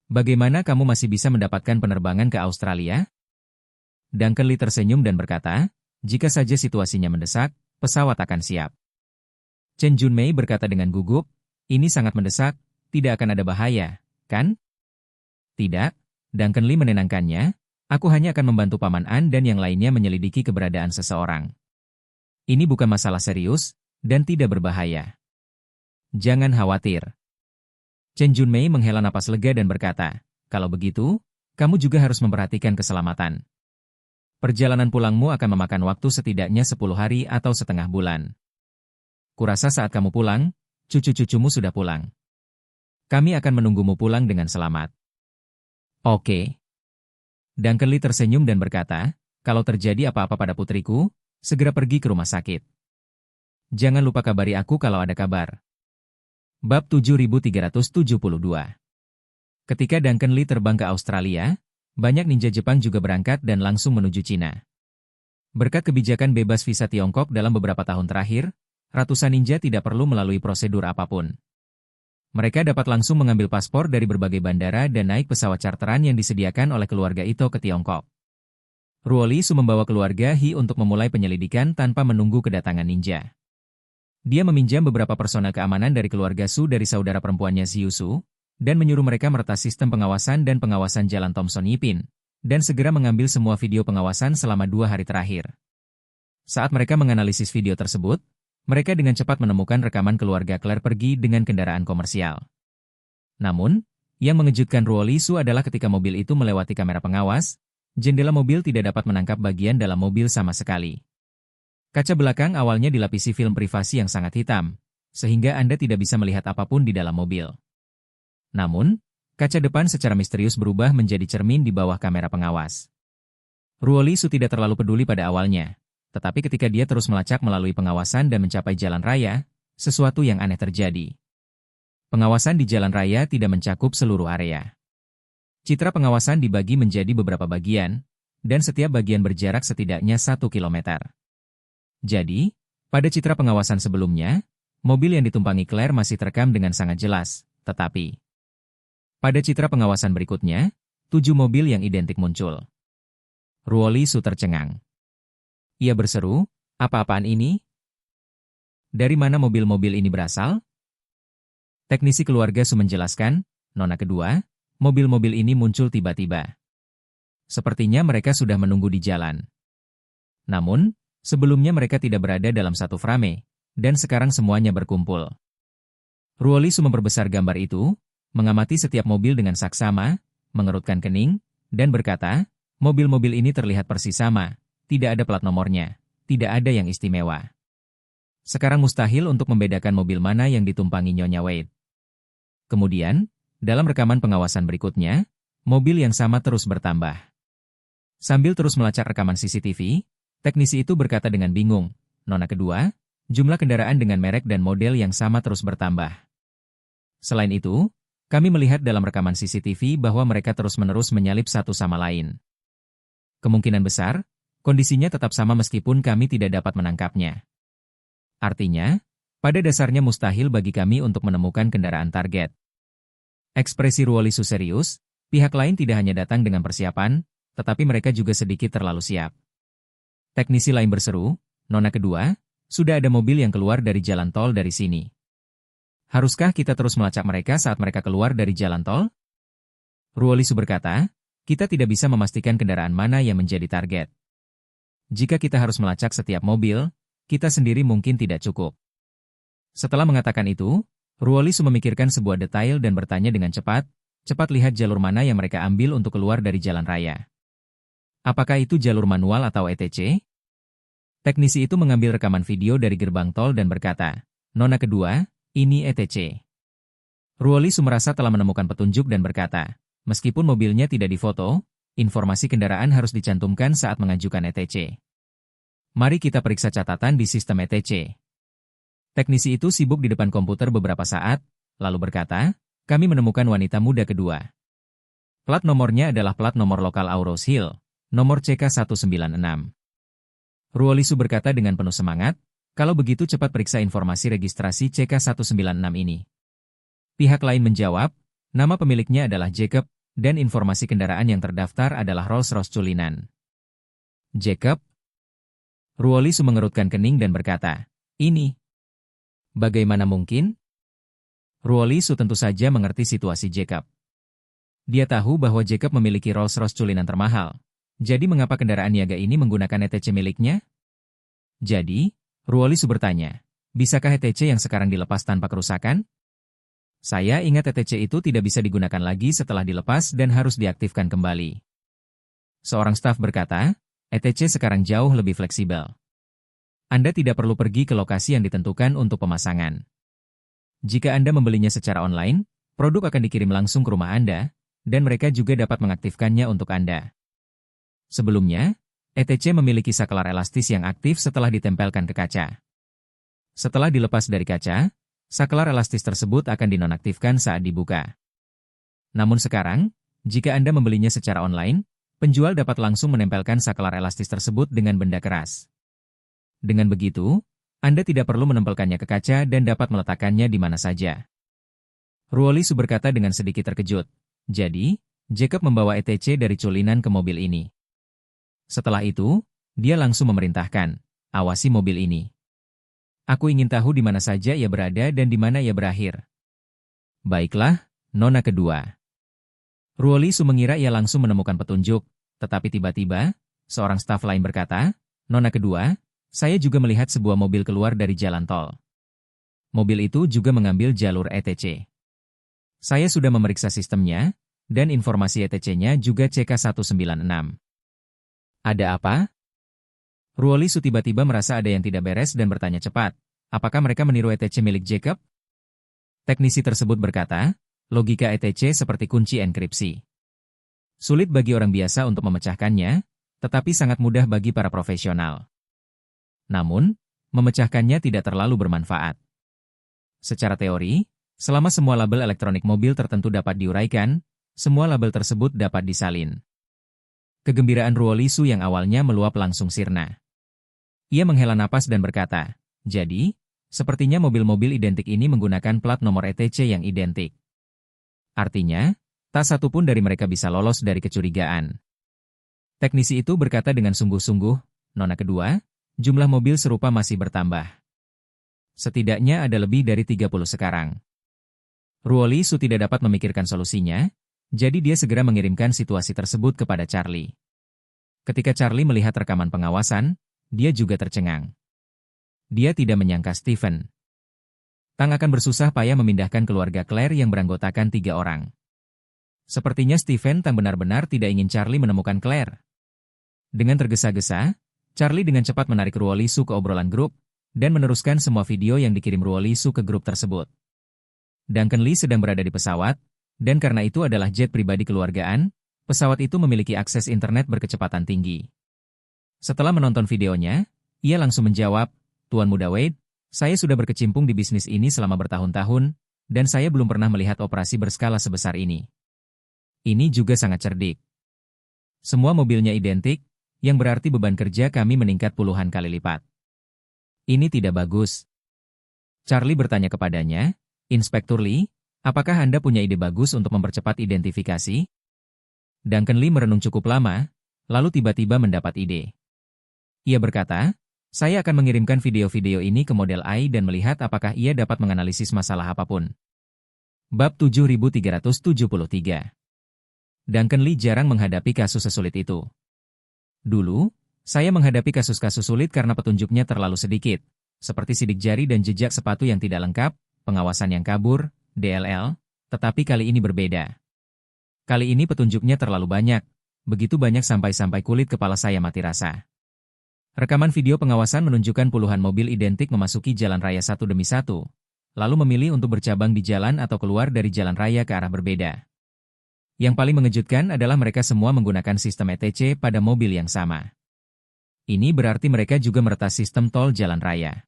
S3: Bagaimana kamu masih bisa mendapatkan penerbangan ke Australia? Duncan Lee tersenyum dan berkata, jika saja situasinya mendesak, pesawat akan siap. Chen Junmei berkata dengan gugup, ini sangat mendesak, tidak akan ada bahaya, kan? Tidak, Duncan Lee menenangkannya, aku hanya akan membantu Paman An dan yang lainnya menyelidiki keberadaan seseorang. Ini bukan masalah serius, dan tidak berbahaya. Jangan khawatir. Chen Junmei menghela napas lega dan berkata, kalau begitu, kamu juga harus memperhatikan keselamatan. Perjalanan pulangmu akan memakan waktu setidaknya 10 hari atau setengah bulan. Kurasa saat kamu pulang, cucu-cucumu sudah pulang. Kami akan menunggumu pulang dengan selamat. Oke. Duncan Lee tersenyum dan berkata, kalau terjadi apa-apa pada putriku, segera pergi ke rumah sakit. Jangan lupa kabari aku kalau ada kabar. Bab 7372. Ketika Duncan Lee terbang ke Australia, banyak ninja Jepang juga berangkat dan langsung menuju Cina. Berkat kebijakan bebas visa Tiongkok dalam beberapa tahun terakhir, ratusan ninja tidak perlu melalui prosedur apapun. Mereka dapat langsung mengambil paspor dari berbagai bandara dan naik pesawat charteran yang disediakan oleh keluarga Ito ke Tiongkok. Ruo Li Su membawa keluarga He untuk memulai penyelidikan tanpa menunggu kedatangan ninja. Dia meminjam beberapa personel keamanan dari keluarga Su dari saudara perempuannya Xiu Su, dan menyuruh mereka meretas sistem pengawasan dan pengawasan jalan Thomson Yipin, dan segera mengambil semua video pengawasan selama 2 hari terakhir. Saat mereka menganalisis video tersebut, mereka dengan cepat menemukan rekaman keluarga Claire pergi dengan kendaraan komersial. Namun, yang mengejutkan Ruo Li Su adalah ketika mobil itu melewati kamera pengawas, jendela mobil tidak dapat menangkap bagian dalam mobil sama sekali. Kaca belakang awalnya dilapisi film privasi yang sangat hitam, sehingga Anda tidak bisa melihat apapun di dalam mobil. Namun, kaca depan secara misterius berubah menjadi cermin di bawah kamera pengawas. Ruo Li Su tidak terlalu peduli pada awalnya, tetapi ketika dia terus melacak melalui pengawasan dan mencapai jalan raya, sesuatu yang aneh terjadi. Pengawasan di jalan raya tidak mencakup seluruh area. Citra pengawasan dibagi menjadi beberapa bagian, dan setiap bagian berjarak setidaknya 1 kilometer. Jadi, pada citra pengawasan sebelumnya, mobil yang ditumpangi Claire masih terekam dengan sangat jelas, tetapi pada citra pengawasan berikutnya, 7 mobil yang identik muncul. Ruo Li Su tercengang. Ia berseru, apa-apaan ini? Dari mana mobil-mobil ini berasal? Teknisi keluarga Su menjelaskan, nona kedua, mobil-mobil ini muncul tiba-tiba. Sepertinya mereka sudah menunggu di jalan. Namun, sebelumnya mereka tidak berada dalam satu frame, dan sekarang semuanya berkumpul. Ruo Li Su memperbesar gambar itu, mengamati setiap mobil dengan saksama, mengerutkan kening, dan berkata, mobil-mobil ini terlihat persis sama, tidak ada plat nomornya, tidak ada yang istimewa. Sekarang mustahil untuk membedakan mobil mana yang ditumpangi Nyonya Wade. Kemudian, dalam rekaman pengawasan berikutnya, mobil yang sama terus bertambah. Sambil terus melacak rekaman CCTV, teknisi itu berkata dengan bingung, "Nona kedua, jumlah kendaraan dengan merek dan model yang sama terus bertambah. Selain itu, kami melihat dalam rekaman CCTV bahwa mereka terus-menerus menyalip satu sama lain. Kemungkinan besar, kondisinya tetap sama meskipun kami tidak dapat menangkapnya. Artinya, pada dasarnya mustahil bagi kami untuk menemukan kendaraan target." Ekspresi Ruolisu serius, pihak lain tidak hanya datang dengan persiapan, tetapi mereka juga sedikit terlalu siap. Teknisi lain berseru, "Nona kedua, sudah ada mobil yang keluar dari jalan tol dari sini. Haruskah kita terus melacak mereka saat mereka keluar dari jalan tol?" Ruolisu berkata, "Kita tidak bisa memastikan kendaraan mana yang menjadi target. Jika kita harus melacak setiap mobil, kita sendiri mungkin tidak cukup." Setelah mengatakan itu, Ruolisu memikirkan sebuah detail dan bertanya dengan cepat lihat jalur mana yang mereka ambil untuk keluar dari jalan raya. Apakah itu jalur manual atau ETC? Teknisi itu mengambil rekaman video dari gerbang tol dan berkata, "Nona kedua, ini ETC." Ruolisu merasa telah menemukan petunjuk dan berkata, meskipun mobilnya tidak difoto, informasi kendaraan harus dicantumkan saat mengajukan ETC. Mari kita periksa catatan di sistem ETC. Teknisi itu sibuk di depan komputer beberapa saat, lalu berkata, "Kami menemukan wanita muda kedua. Plat nomornya adalah plat nomor lokal Auros Hill, nomor CK196. Ruolisu berkata dengan penuh semangat, "Kalau begitu cepat periksa informasi registrasi CK196 ini." Pihak lain menjawab, "Nama pemiliknya adalah Jacob, dan informasi kendaraan yang terdaftar adalah Rolls-Royce Cullinan." "Jacob?" Ruolisu mengerutkan kening dan berkata, "Ini. Bagaimana mungkin?" Ruolisu tentu saja mengerti situasi Jacob. Dia tahu bahwa Jacob memiliki Rolls-Royce Cullinan termahal. Jadi mengapa kendaraan niaga ini menggunakan ETC miliknya? Jadi, Ruolisu bertanya, "Bisakah ETC yang sekarang dilepas tanpa kerusakan?" "Saya ingat ETC itu tidak bisa digunakan lagi setelah dilepas dan harus diaktifkan kembali." Seorang staf berkata, "ETC sekarang jauh lebih fleksibel. Anda tidak perlu pergi ke lokasi yang ditentukan untuk pemasangan. Jika Anda membelinya secara online, produk akan dikirim langsung ke rumah Anda, dan mereka juga dapat mengaktifkannya untuk Anda." Sebelumnya, ETC memiliki saklar elastis yang aktif setelah ditempelkan ke kaca. Setelah dilepas dari kaca, saklar elastis tersebut akan dinonaktifkan saat dibuka. Namun sekarang, jika Anda membelinya secara online, penjual dapat langsung menempelkan saklar elastis tersebut dengan benda keras. Dengan begitu, Anda tidak perlu menempelkannya ke kaca dan dapat meletakkannya di mana saja. Ruolisu berkata dengan sedikit terkejut. Jadi, Jacob membawa ETC dari Cullinan ke mobil ini. Setelah itu, dia langsung memerintahkan, "Awasi mobil ini. Aku ingin tahu di mana saja ia berada dan di mana ia berakhir." "Baiklah, Nona kedua." Ruolisu mengira ia langsung menemukan petunjuk, tetapi tiba-tiba, seorang staf lain berkata, "Nona kedua, saya juga melihat sebuah mobil keluar dari jalan tol. Mobil itu juga mengambil jalur ETC. Saya sudah memeriksa sistemnya, dan informasi ETC-nya juga CK196. Ada apa?" Ruolisu tiba-tiba merasa ada yang tidak beres dan bertanya cepat, "Apakah mereka meniru ETC milik Jacob?" Teknisi tersebut berkata, "Logika ETC seperti kunci enkripsi. Sulit bagi orang biasa untuk memecahkannya, tetapi sangat mudah bagi para profesional. Namun, memecahkannya tidak terlalu bermanfaat. Secara teori, selama semua label elektronik mobil tertentu dapat diuraikan, semua label tersebut dapat disalin." Kegembiraan Ruolisu yang awalnya meluap langsung sirna. Ia menghela napas dan berkata, "Jadi, sepertinya mobil-mobil identik ini menggunakan plat nomor ETC yang identik. Artinya, tak satu pun dari mereka bisa lolos dari kecurigaan." Teknisi itu berkata dengan sungguh-sungguh, "Nona kedua, jumlah mobil serupa masih bertambah. Setidaknya ada lebih dari 30 sekarang." Ruolisu tidak dapat memikirkan solusinya, jadi dia segera mengirimkan situasi tersebut kepada Charlie. Ketika Charlie melihat rekaman pengawasan, dia juga tercengang. Dia tidak menyangka Stephen Tang akan bersusah payah memindahkan keluarga Claire yang beranggotakan 3 orang. Sepertinya Steven tak benar-benar tidak ingin Charlie menemukan Claire. Dengan tergesa-gesa, Charlie dengan cepat menarik Ruoli Su ke obrolan grup, dan meneruskan semua video yang dikirim Ruoli Su ke grup tersebut. Duncan Lee sedang berada di pesawat, dan karena itu adalah jet pribadi keluargaan, pesawat itu memiliki akses internet berkecepatan tinggi. Setelah menonton videonya, ia langsung menjawab, "Tuan Muda Wade, saya sudah berkecimpung di bisnis ini selama bertahun-tahun, dan saya belum pernah melihat operasi berskala sebesar ini. Ini juga sangat cerdik. Semua mobilnya identik, yang berarti beban kerja kami meningkat puluhan kali lipat. Ini tidak bagus." Charlie bertanya kepadanya, "Inspektur Lee, apakah Anda punya ide bagus untuk mempercepat identifikasi?" Duncan Lee merenung cukup lama, lalu tiba-tiba mendapat ide. Ia berkata, "Saya akan mengirimkan video-video ini ke model AI dan melihat apakah ia dapat menganalisis masalah apapun." Bab 7373. Duncan Lee jarang menghadapi kasus sesulit itu. Dulu, saya menghadapi kasus-kasus sulit karena petunjuknya terlalu sedikit, seperti sidik jari dan jejak sepatu yang tidak lengkap, pengawasan yang kabur, DLL, tetapi kali ini berbeda. Kali ini petunjuknya terlalu banyak, begitu banyak sampai-sampai kulit kepala saya mati rasa. Rekaman video pengawasan menunjukkan puluhan mobil identik memasuki jalan raya satu demi satu, lalu memilih untuk bercabang di jalan atau keluar dari jalan raya ke arah berbeda. Yang paling mengejutkan adalah mereka semua menggunakan sistem ETC pada mobil yang sama. Ini berarti mereka juga meretas sistem tol jalan raya.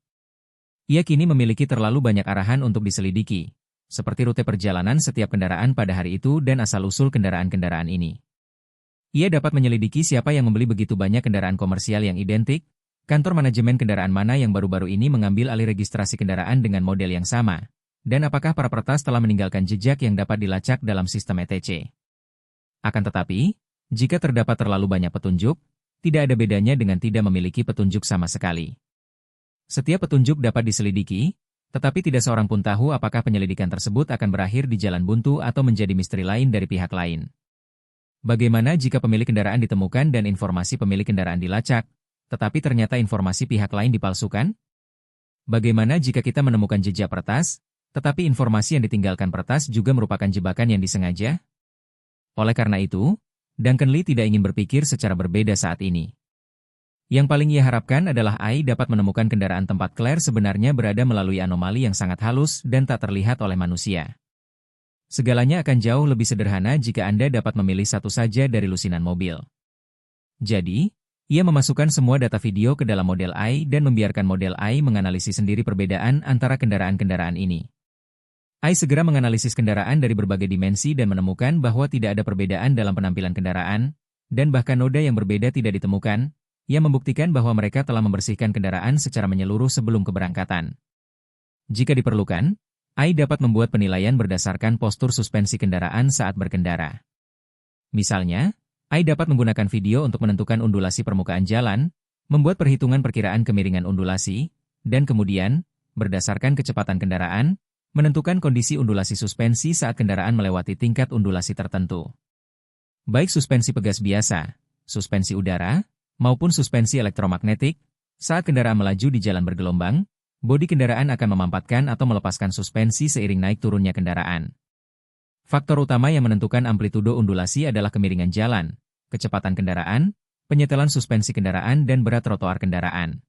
S3: Ia kini memiliki terlalu banyak arahan untuk diselidiki, seperti rute perjalanan setiap kendaraan pada hari itu dan asal-usul kendaraan-kendaraan ini. Ia dapat menyelidiki siapa yang membeli begitu banyak kendaraan komersial yang identik, kantor manajemen kendaraan mana yang baru-baru ini mengambil alih registrasi kendaraan dengan model yang sama, dan apakah para peretas telah meninggalkan jejak yang dapat dilacak dalam sistem ETC. Akan tetapi, jika terdapat terlalu banyak petunjuk, tidak ada bedanya dengan tidak memiliki petunjuk sama sekali. Setiap petunjuk dapat diselidiki, tetapi tidak seorang pun tahu apakah penyelidikan tersebut akan berakhir di jalan buntu atau menjadi misteri lain dari pihak lain. Bagaimana jika pemilik kendaraan ditemukan dan informasi pemilik kendaraan dilacak, tetapi ternyata informasi pihak lain dipalsukan? Bagaimana jika kita menemukan jejak peretas, tetapi informasi yang ditinggalkan peretas juga merupakan jebakan yang disengaja? Oleh karena itu, Duncan Lee tidak ingin berpikir secara berbeda saat ini. Yang paling ia harapkan adalah AI dapat menemukan kendaraan tempat Claire sebenarnya berada melalui anomali yang sangat halus dan tak terlihat oleh manusia. Segalanya akan jauh lebih sederhana jika Anda dapat memilih satu saja dari lusinan mobil. Jadi, ia memasukkan semua data video ke dalam model AI dan membiarkan model AI menganalisis sendiri perbedaan antara kendaraan-kendaraan ini. AI segera menganalisis kendaraan dari berbagai dimensi dan menemukan bahwa tidak ada perbedaan dalam penampilan kendaraan, dan bahkan noda yang berbeda tidak ditemukan, yang membuktikan bahwa mereka telah membersihkan kendaraan secara menyeluruh sebelum keberangkatan. Jika diperlukan, AI dapat membuat penilaian berdasarkan postur suspensi kendaraan saat berkendara. Misalnya, AI dapat menggunakan video untuk menentukan undulasi permukaan jalan, membuat perhitungan perkiraan kemiringan undulasi, dan kemudian, berdasarkan kecepatan kendaraan, menentukan kondisi undulasi suspensi saat kendaraan melewati tingkat undulasi tertentu. Baik suspensi pegas biasa, suspensi udara, maupun suspensi elektromagnetik, saat kendaraan melaju di jalan bergelombang, bodi kendaraan akan memampatkan atau melepaskan suspensi seiring naik turunnya kendaraan. Faktor utama yang menentukan amplitudo undulasi adalah kemiringan jalan, kecepatan kendaraan, penyetelan suspensi kendaraan dan berat trotoar kendaraan.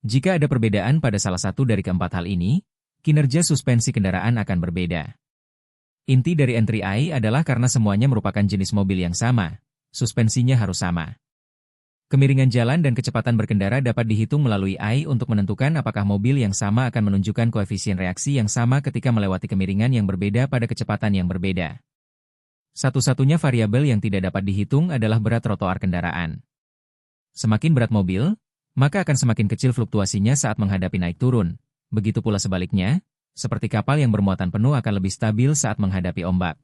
S3: Jika ada perbedaan pada salah satu dari keempat hal ini, kinerja suspensi kendaraan akan berbeda. Inti dari entry AI adalah karena semuanya merupakan jenis mobil yang sama, suspensinya harus sama. Kemiringan jalan dan kecepatan berkendara dapat dihitung melalui AI untuk menentukan apakah mobil yang sama akan menunjukkan koefisien reaksi yang sama ketika melewati kemiringan yang berbeda pada kecepatan yang berbeda. Satu-satunya variabel yang tidak dapat dihitung adalah berat trotoar kendaraan. Semakin berat mobil, maka akan semakin kecil fluktuasinya saat menghadapi naik turun. Begitu pula sebaliknya, seperti kapal yang bermuatan penuh akan lebih stabil saat menghadapi ombak.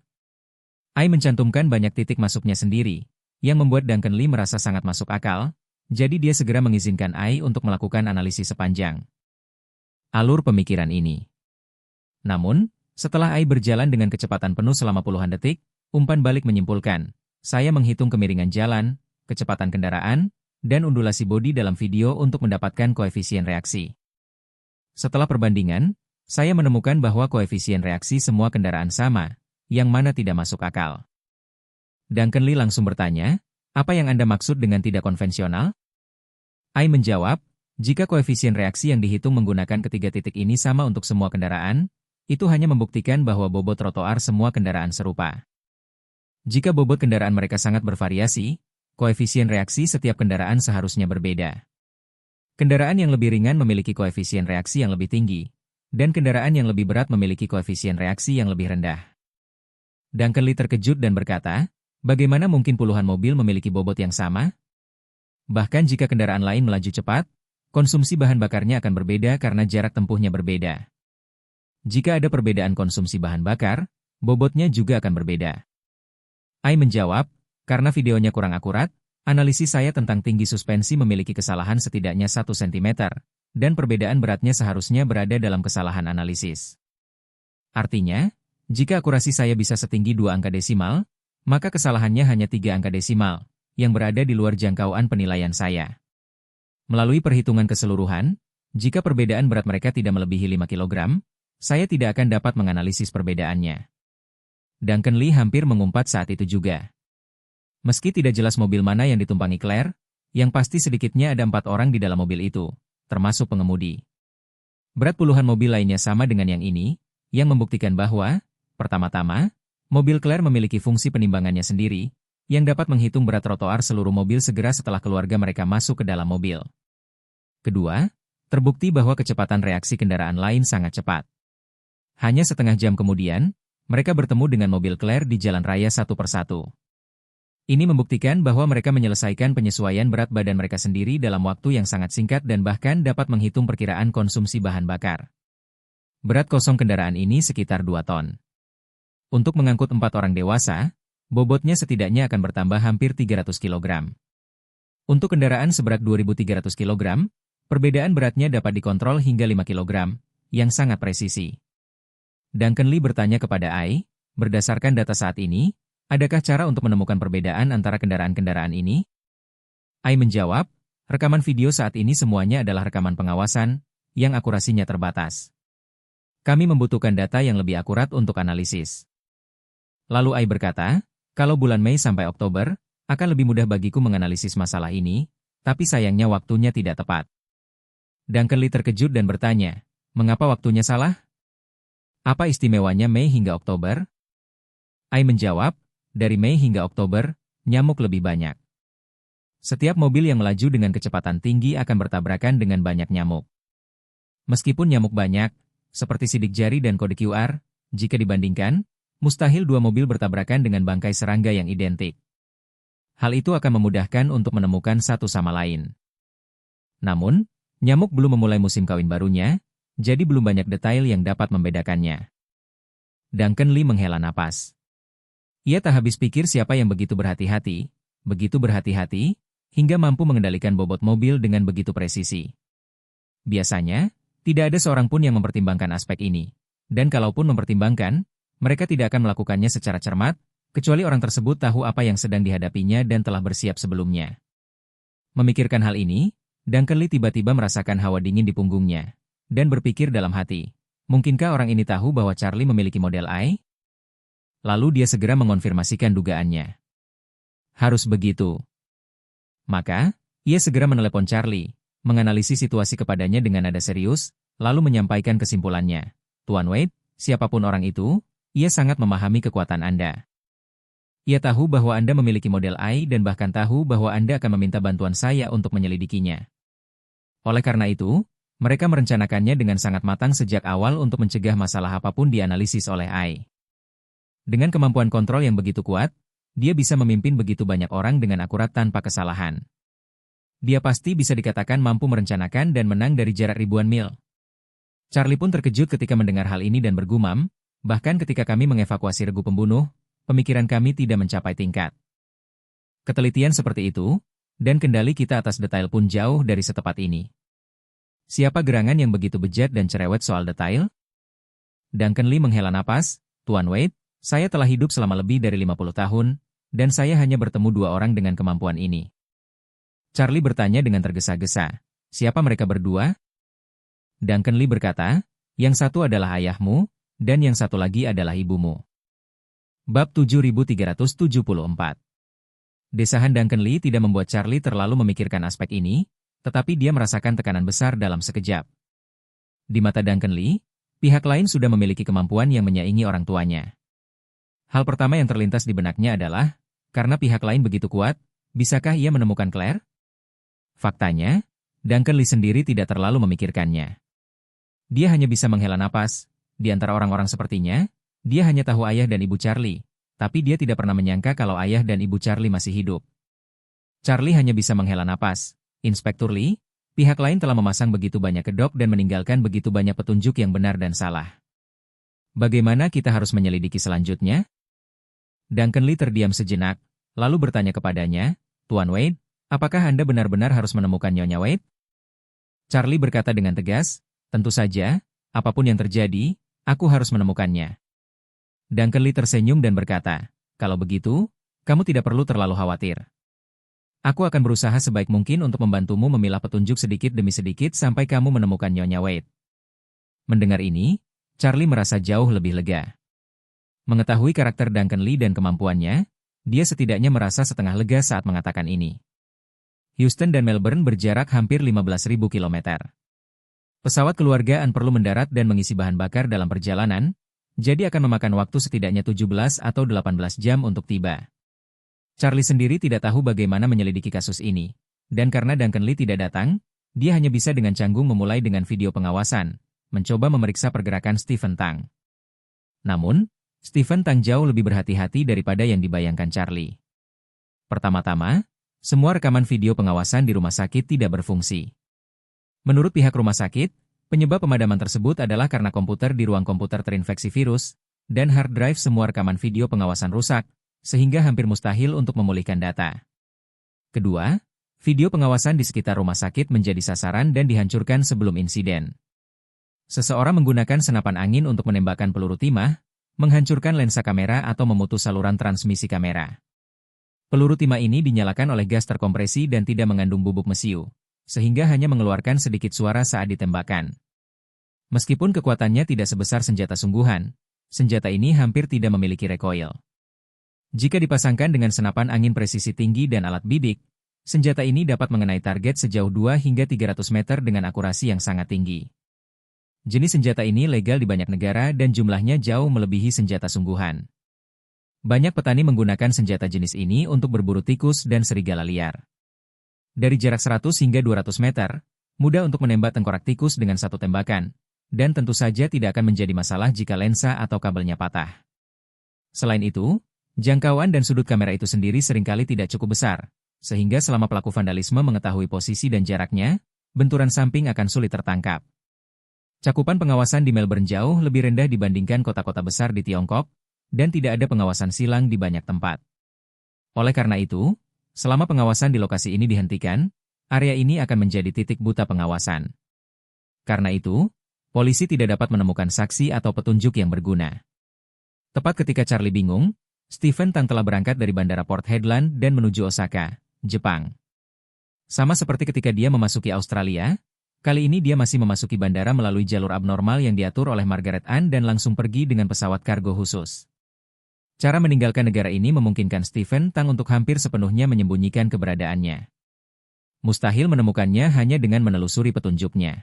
S3: AI mencantumkan banyak titik masuknya sendiri, yang membuat Duncan Lee merasa sangat masuk akal, jadi dia segera mengizinkan AI untuk melakukan analisis sepanjang alur pemikiran ini. Namun, setelah AI berjalan dengan kecepatan penuh selama puluhan detik, umpan balik menyimpulkan, saya menghitung kemiringan jalan, kecepatan kendaraan, dan undulasi bodi dalam video untuk mendapatkan koefisien reaksi. Setelah perbandingan, saya menemukan bahwa koefisien reaksi semua kendaraan sama, yang mana tidak masuk akal. Duncan Lee langsung bertanya, apa yang Anda maksud dengan tidak konvensional? Ai menjawab, jika koefisien reaksi yang dihitung menggunakan ketiga titik ini sama untuk semua kendaraan, itu hanya membuktikan bahwa bobot trotoar semua kendaraan serupa. Jika bobot kendaraan mereka sangat bervariasi, koefisien reaksi setiap kendaraan seharusnya berbeda. Kendaraan yang lebih ringan memiliki koefisien reaksi yang lebih tinggi, dan kendaraan yang lebih berat memiliki koefisien reaksi yang lebih rendah. Duncan Lee terkejut dan berkata, bagaimana mungkin puluhan mobil memiliki bobot yang sama? Bahkan jika kendaraan lain melaju cepat, konsumsi bahan bakarnya akan berbeda karena jarak tempuhnya berbeda. Jika ada perbedaan konsumsi bahan bakar, bobotnya juga akan berbeda. Ai menjawab, karena videonya kurang akurat, analisis saya tentang tinggi suspensi memiliki kesalahan setidaknya 1 cm, dan perbedaan beratnya seharusnya berada dalam kesalahan analisis. Artinya, jika akurasi saya bisa setinggi 2 angka desimal, maka kesalahannya hanya 3 angka desimal, yang berada di luar jangkauan penilaian saya. Melalui perhitungan keseluruhan, jika perbedaan berat mereka tidak melebihi 5 kg, saya tidak akan dapat menganalisis perbedaannya. Duncan Lee hampir mengumpat saat itu juga. Meski tidak jelas mobil mana yang ditumpangi Claire, yang pasti sedikitnya ada 4 orang di dalam mobil itu, termasuk pengemudi. Berat puluhan mobil lainnya sama dengan yang ini, yang membuktikan bahwa, pertama-tama, mobil Claire memiliki fungsi penimbangannya sendiri, yang dapat menghitung berat trotoar seluruh mobil segera setelah keluarga mereka masuk ke dalam mobil. Kedua, terbukti bahwa kecepatan reaksi kendaraan lain sangat cepat. Hanya setengah jam kemudian, mereka bertemu dengan mobil Claire di jalan raya satu persatu. Ini membuktikan bahwa mereka menyelesaikan penyesuaian berat badan mereka sendiri dalam waktu yang sangat singkat dan bahkan dapat menghitung perkiraan konsumsi bahan bakar. Berat kosong kendaraan ini sekitar 2 ton. Untuk mengangkut 4 orang dewasa, bobotnya setidaknya akan bertambah hampir 300 kg. Untuk kendaraan seberat 2.300 kg, perbedaan beratnya dapat dikontrol hingga 5 kg, yang sangat presisi. Duncan Lee bertanya kepada Ai, berdasarkan data saat ini, adakah cara untuk menemukan perbedaan antara kendaraan-kendaraan ini? Ai menjawab, rekaman video saat ini semuanya adalah rekaman pengawasan, yang akurasinya terbatas. Kami membutuhkan data yang lebih akurat untuk analisis. Lalu Ai berkata, kalau bulan Mei sampai Oktober, akan lebih mudah bagiku menganalisis masalah ini, tapi sayangnya waktunya tidak tepat. Duncan Lee terkejut dan bertanya, mengapa waktunya salah? Apa istimewanya Mei hingga Oktober? Ai menjawab, dari Mei hingga Oktober, nyamuk lebih banyak. Setiap mobil yang melaju dengan kecepatan tinggi akan bertabrakan dengan banyak nyamuk. Meskipun nyamuk banyak, seperti sidik jari dan kode QR, jika dibandingkan, mustahil 2 mobil bertabrakan dengan bangkai serangga yang identik. Hal itu akan memudahkan untuk menemukan satu sama lain. Namun, nyamuk belum memulai musim kawin barunya, jadi belum banyak detail yang dapat membedakannya. Duncan Lee menghela napas. Ia tak habis pikir siapa yang begitu berhati-hati, hingga mampu mengendalikan bobot mobil dengan begitu presisi. Biasanya, tidak ada seorang pun yang mempertimbangkan aspek ini, dan kalaupun mempertimbangkan, mereka tidak akan melakukannya secara cermat, kecuali orang tersebut tahu apa yang sedang dihadapinya dan telah bersiap sebelumnya. Memikirkan hal ini, Duncan Lee tiba-tiba merasakan hawa dingin di punggungnya, dan berpikir dalam hati, mungkinkah orang ini tahu bahwa Charlie memiliki model Ai? Lalu dia segera mengonfirmasikan dugaannya. Harus begitu. Maka, ia segera menelepon Charlie, menganalisis situasi kepadanya dengan nada serius, lalu menyampaikan kesimpulannya. Tuan Wade, siapapun orang itu, ia sangat memahami kekuatan Anda. Ia tahu bahwa Anda memiliki model Ai dan bahkan tahu bahwa Anda akan meminta bantuan saya untuk menyelidikinya. Oleh karena itu, mereka merencanakannya dengan sangat matang sejak awal untuk mencegah masalah apapun dianalisis oleh Ai. Dengan kemampuan kontrol yang begitu kuat, dia bisa memimpin begitu banyak orang dengan akurat tanpa kesalahan. Dia pasti bisa dikatakan mampu merencanakan dan menang dari jarak ribuan mil. Charlie pun terkejut ketika mendengar hal ini dan bergumam, bahkan ketika kami mengevakuasi regu pembunuh, pemikiran kami tidak mencapai tingkat ketelitian seperti itu, dan kendali kita atas detail pun jauh dari setepat ini. Siapa gerangan yang begitu bejat dan cerewet soal detail? Duncan Lee menghela napas, Tuan Wade, saya telah hidup selama lebih dari 50 tahun, dan saya hanya bertemu 2 orang dengan kemampuan ini. Charlie bertanya dengan tergesa-gesa, siapa mereka berdua? Duncan Lee berkata, yang satu adalah ayahmu, dan yang satu lagi adalah ibumu. Bab 7374. Desahan Duncan Lee tidak membuat Charlie terlalu memikirkan aspek ini, tetapi dia merasakan tekanan besar dalam sekejap. Di mata Duncan Lee, pihak lain sudah memiliki kemampuan yang menyaingi orang tuanya. Hal pertama yang terlintas di benaknya adalah, karena pihak lain begitu kuat, bisakah ia menemukan Claire? Faktanya, Duncan Lee sendiri tidak terlalu memikirkannya. Dia hanya bisa menghela napas. Di antara orang-orang sepertinya, dia hanya tahu ayah dan ibu Charlie, tapi dia tidak pernah menyangka kalau ayah dan ibu Charlie masih hidup. Charlie hanya bisa menghela napas. Inspektur Lee, pihak lain telah memasang begitu banyak kedok dan meninggalkan begitu banyak petunjuk yang benar dan salah. Bagaimana kita harus menyelidiki selanjutnya? Duncan Lee terdiam sejenak, lalu bertanya kepadanya, Tuan Wade, apakah Anda benar-benar harus menemukan Nyonya Wade? Charlie berkata dengan tegas, tentu saja, apapun yang terjadi, aku harus menemukannya. Duncan Lee tersenyum dan berkata, kalau begitu, kamu tidak perlu terlalu khawatir. Aku akan berusaha sebaik mungkin untuk membantumu memilah petunjuk sedikit demi sedikit sampai kamu menemukan Nyonya Wade. Mendengar ini, Charlie merasa jauh lebih lega. Mengetahui karakter Duncan Lee dan kemampuannya, dia setidaknya merasa setengah lega saat mengatakan ini. Houston dan Melbourne berjarak hampir 15.000 km. Pesawat keluargaan perlu mendarat dan mengisi bahan bakar dalam perjalanan, jadi akan memakan waktu setidaknya 17 atau 18 jam untuk tiba. Charlie sendiri tidak tahu bagaimana menyelidiki kasus ini, dan karena Duncan Lee tidak datang, dia hanya bisa dengan canggung memulai dengan video pengawasan, mencoba memeriksa pergerakan Stephen Tang. Namun, Stephen Tang jauh lebih berhati-hati daripada yang dibayangkan Charlie. Pertama-tama, semua rekaman video pengawasan di rumah sakit tidak berfungsi. Menurut pihak rumah sakit, penyebab pemadaman tersebut adalah karena komputer di ruang komputer terinfeksi virus, dan hard drive semua rekaman video pengawasan rusak, sehingga hampir mustahil untuk memulihkan data. Kedua, video pengawasan di sekitar rumah sakit menjadi sasaran dan dihancurkan sebelum insiden. Seseorang menggunakan senapan angin untuk menembakkan peluru timah, menghancurkan lensa kamera atau memutus saluran transmisi kamera. Peluru timah ini dinyalakan oleh gas terkompresi dan tidak mengandung bubuk mesiu, sehingga hanya mengeluarkan sedikit suara saat ditembakkan. Meskipun kekuatannya tidak sebesar senjata sungguhan, senjata ini hampir tidak memiliki recoil. Jika dipasangkan dengan senapan angin presisi tinggi dan alat bidik, senjata ini dapat mengenai target sejauh 2 hingga 300 meter dengan akurasi yang sangat tinggi. Jenis senjata ini legal di banyak negara dan jumlahnya jauh melebihi senjata sungguhan. Banyak petani menggunakan senjata jenis ini untuk berburu tikus dan serigala liar. Dari jarak 100 hingga 200 meter, mudah untuk menembak tengkorak tikus dengan satu tembakan, dan tentu saja tidak akan menjadi masalah jika lensa atau kabelnya patah. Selain itu, jangkauan dan sudut kamera itu sendiri seringkali tidak cukup besar, sehingga selama pelaku vandalisme mengetahui posisi dan jaraknya, benturan samping akan sulit tertangkap. Cakupan pengawasan di Melbourne jauh lebih rendah dibandingkan kota-kota besar di Tiongkok, dan tidak ada pengawasan silang di banyak tempat. Oleh karena itu, selama pengawasan di lokasi ini dihentikan, area ini akan menjadi titik buta pengawasan. Karena itu, polisi tidak dapat menemukan saksi atau petunjuk yang berguna. Tepat ketika Charlie bingung, Stephen Tang telah berangkat dari Bandara Port Hedland dan menuju Osaka, Jepang. Sama seperti ketika dia memasuki Australia, kali ini dia masih memasuki bandara melalui jalur abnormal yang diatur oleh Margaret Ann dan langsung pergi dengan pesawat kargo khusus. Cara meninggalkan negara ini memungkinkan Stephen Tang untuk hampir sepenuhnya menyembunyikan keberadaannya. Mustahil menemukannya hanya dengan menelusuri petunjuknya.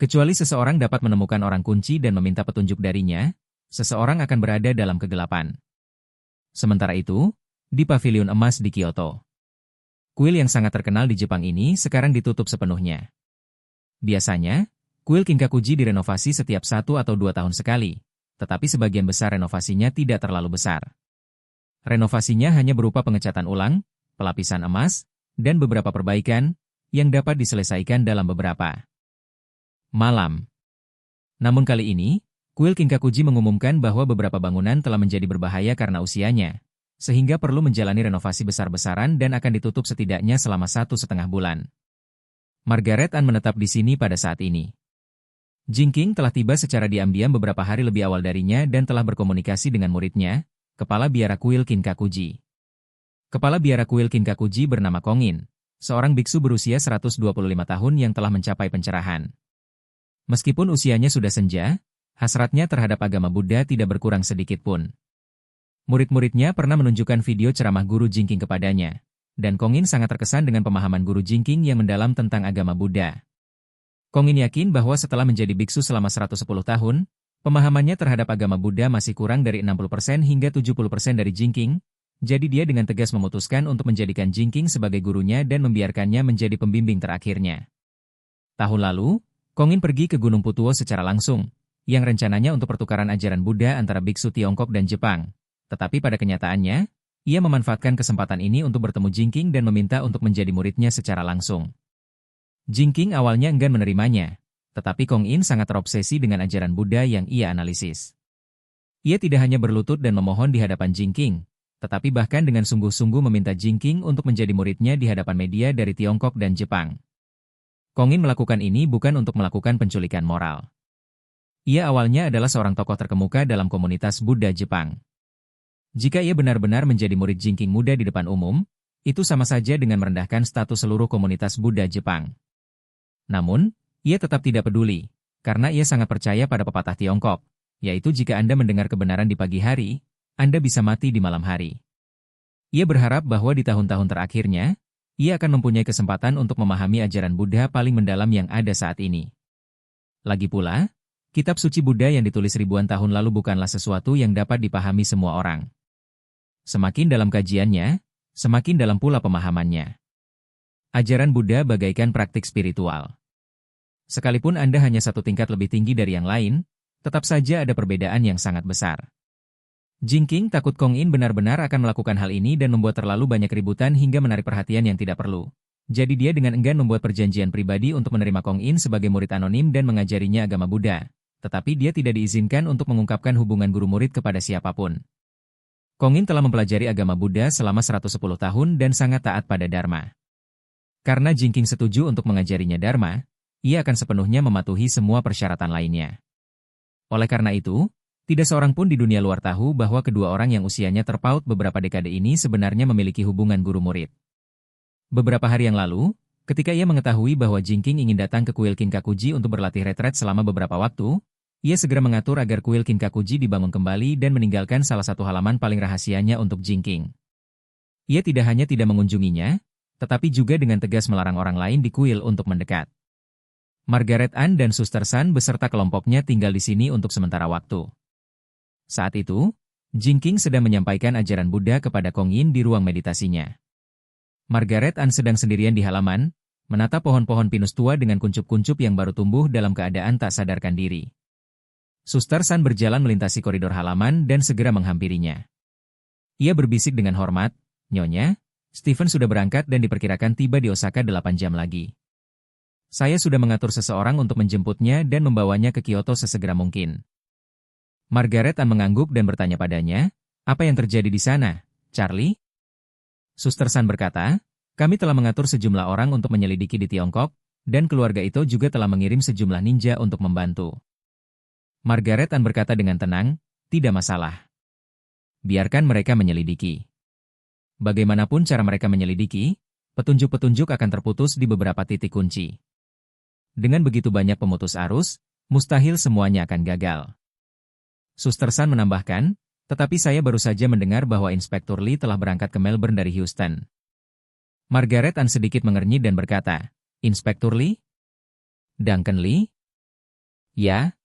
S3: Kecuali seseorang dapat menemukan orang kunci dan meminta petunjuk darinya, seseorang akan berada dalam kegelapan. Sementara itu, di Pavilion Emas di Kyoto, kuil yang sangat terkenal di Jepang ini sekarang ditutup sepenuhnya. Biasanya, kuil Kinkakuji direnovasi setiap 1 atau 2 tahun sekali, tetapi sebagian besar renovasinya tidak terlalu besar. Renovasinya hanya berupa pengecatan ulang, pelapisan emas, dan beberapa perbaikan, yang dapat diselesaikan dalam beberapa malam. Namun kali ini, kuil Kinkakuji mengumumkan bahwa beberapa bangunan telah menjadi berbahaya karena usianya, sehingga perlu menjalani renovasi besar-besaran dan akan ditutup setidaknya selama 1,5 bulan. Margaret Ann menetap di sini pada saat ini. Jingking telah tiba secara diam-diam beberapa hari lebih awal darinya dan telah berkomunikasi dengan muridnya, Kepala Biara Kuil Kinkakuji. Kepala Biara Kuil Kinkakuji bernama Kongin, seorang biksu berusia 125 tahun yang telah mencapai pencerahan. Meskipun usianya sudah senja, hasratnya terhadap agama Buddha tidak berkurang sedikit pun. Murid-muridnya pernah menunjukkan video ceramah guru Jingking kepadanya, dan Kong In sangat terkesan dengan pemahaman guru Jingking yang mendalam tentang agama Buddha. Kong In yakin bahwa setelah menjadi biksu selama 110 tahun, pemahamannya terhadap agama Buddha masih kurang dari 60% hingga 70% dari Jingking, jadi dia dengan tegas memutuskan untuk menjadikan Jingking sebagai gurunya dan membiarkannya menjadi pembimbing terakhirnya. Tahun lalu, Kong In pergi ke Gunung Putuo secara langsung, yang rencananya untuk pertukaran ajaran Buddha antara biksu Tiongkok dan Jepang. Tetapi pada kenyataannya, ia memanfaatkan kesempatan ini untuk bertemu Jingking dan meminta untuk menjadi muridnya secara langsung. Jingking awalnya enggan menerimanya, tetapi Kong In sangat terobsesi dengan ajaran Buddha yang ia analisis. Ia tidak hanya berlutut dan memohon di hadapan Jingking, tetapi bahkan dengan sungguh-sungguh meminta Jingking untuk menjadi muridnya di hadapan media dari Tiongkok dan Jepang. Kong In melakukan ini bukan untuk melakukan penculikan moral. Ia awalnya adalah seorang tokoh terkemuka dalam komunitas Buddha Jepang. Jika ia benar-benar menjadi murid Jingking muda di depan umum, itu sama saja dengan merendahkan status seluruh komunitas Buddha Jepang. Namun, ia tetap tidak peduli, karena ia sangat percaya pada pepatah Tiongkok, yaitu jika Anda mendengar kebenaran di pagi hari, Anda bisa mati di malam hari. Ia berharap bahwa di tahun-tahun terakhirnya, ia akan mempunyai kesempatan untuk memahami ajaran Buddha paling mendalam yang ada saat ini. Lagi pula, kitab suci Buddha yang ditulis ribuan tahun lalu bukanlah sesuatu yang dapat dipahami semua orang. Semakin dalam kajiannya, semakin dalam pula pemahamannya. Ajaran Buddha bagaikan praktik spiritual. Sekalipun Anda hanya satu tingkat lebih tinggi dari yang lain, tetap saja ada perbedaan yang sangat besar. Jingking takut Kong In benar-benar akan melakukan hal ini dan membuat terlalu banyak keributan hingga menarik perhatian yang tidak perlu. Jadi dia dengan enggan membuat perjanjian pribadi untuk menerima Kong In sebagai murid anonim dan mengajarinya agama Buddha. Tetapi dia tidak diizinkan untuk mengungkapkan hubungan guru-murid kepada siapapun. Kong In telah mempelajari agama Buddha selama 110 tahun dan sangat taat pada Dharma. Karena Jingking setuju untuk mengajarinya Dharma, ia akan sepenuhnya mematuhi semua persyaratan lainnya. Oleh karena itu, tidak seorang pun di dunia luar tahu bahwa kedua orang yang usianya terpaut beberapa dekade ini sebenarnya memiliki hubungan guru-murid. Beberapa hari yang lalu, ketika ia mengetahui bahwa Jingking ingin datang ke kuil Kinkakuji untuk berlatih retret selama beberapa waktu, ia segera mengatur agar kuil Kinkakuji dibangun kembali dan meninggalkan salah satu halaman paling rahasianya untuk Jingking. Ia tidak hanya tidak mengunjunginya, tetapi juga dengan tegas melarang orang lain di kuil untuk mendekat. Margaret Ann dan Suster San beserta kelompoknya tinggal di sini untuk sementara waktu. Saat itu, Jingking sedang menyampaikan ajaran Buddha kepada Kong In di ruang meditasinya. Margaret Ann sedang sendirian di halaman, menatap pohon-pohon pinus tua dengan kuncup-kuncup yang baru tumbuh dalam keadaan tak sadarkan diri. Suster San berjalan melintasi koridor halaman dan segera menghampirinya. Ia berbisik dengan hormat, "Nyonya, Stephen sudah berangkat dan diperkirakan tiba di Osaka 8 jam lagi. Saya sudah mengatur seseorang untuk menjemputnya dan membawanya ke Kyoto sesegera mungkin." Margaret Ann mengangguk dan bertanya padanya, "Apa yang terjadi di sana, Charlie?" Suster San berkata, "Kami telah mengatur sejumlah orang untuk menyelidiki di Tiongkok, dan keluarga itu juga telah mengirim sejumlah ninja untuk membantu." Margaret Ann berkata dengan tenang, "Tidak masalah. Biarkan mereka menyelidiki. Bagaimanapun cara mereka menyelidiki, petunjuk-petunjuk akan terputus di beberapa titik kunci. Dengan begitu banyak pemutus arus, mustahil semuanya akan gagal." Suster San menambahkan, "Tetapi saya baru saja mendengar bahwa Inspektur Lee telah berangkat ke Melbourne dari Houston." Margaret Ann sedikit mengernyit dan berkata, "Inspektur Lee? Duncan Lee?" "Ya."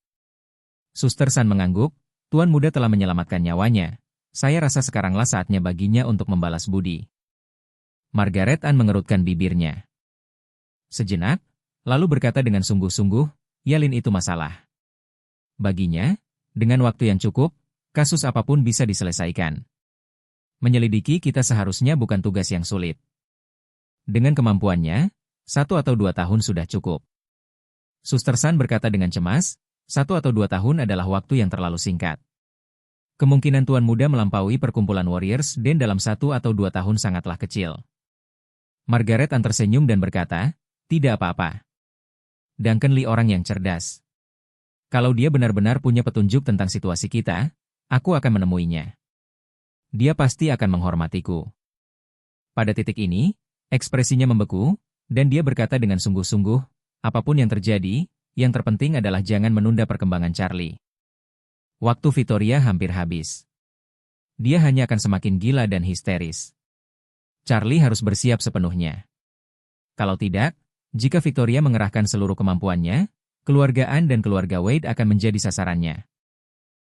S3: Suster San mengangguk, "Tuan muda telah menyelamatkan nyawanya. Saya rasa sekaranglah saatnya baginya untuk membalas budi." Margaret Ann mengerutkan bibirnya. Sejenak, lalu berkata dengan sungguh-sungguh, "Yalin itu masalah. Baginya, dengan waktu yang cukup, kasus apapun bisa diselesaikan. Menyelidiki kita seharusnya bukan tugas yang sulit. Dengan kemampuannya, 1 atau 2 tahun sudah cukup." Suster San berkata dengan cemas, 1 atau 2 tahun adalah waktu yang terlalu singkat. Kemungkinan Tuan Muda melampaui perkumpulan warriors dan dalam 1 atau 2 tahun sangatlah kecil. Margaret Ann tersenyum dan berkata, "Tidak apa-apa. Duncan Lee orang yang cerdas. Kalau dia benar-benar punya petunjuk tentang situasi kita, aku akan menemuinya. Dia pasti akan menghormatiku." Pada titik ini, ekspresinya membeku, dan dia berkata dengan sungguh-sungguh, "Apapun yang terjadi, yang terpenting adalah jangan menunda perkembangan Charlie." Waktu Victoria hampir habis. dia hanya akan semakin gila dan histeris. Charlie harus bersiap sepenuhnya. Kalau tidak, jika Victoria mengerahkan seluruh kemampuannya, keluarga Anne dan keluarga Wade akan menjadi sasarannya.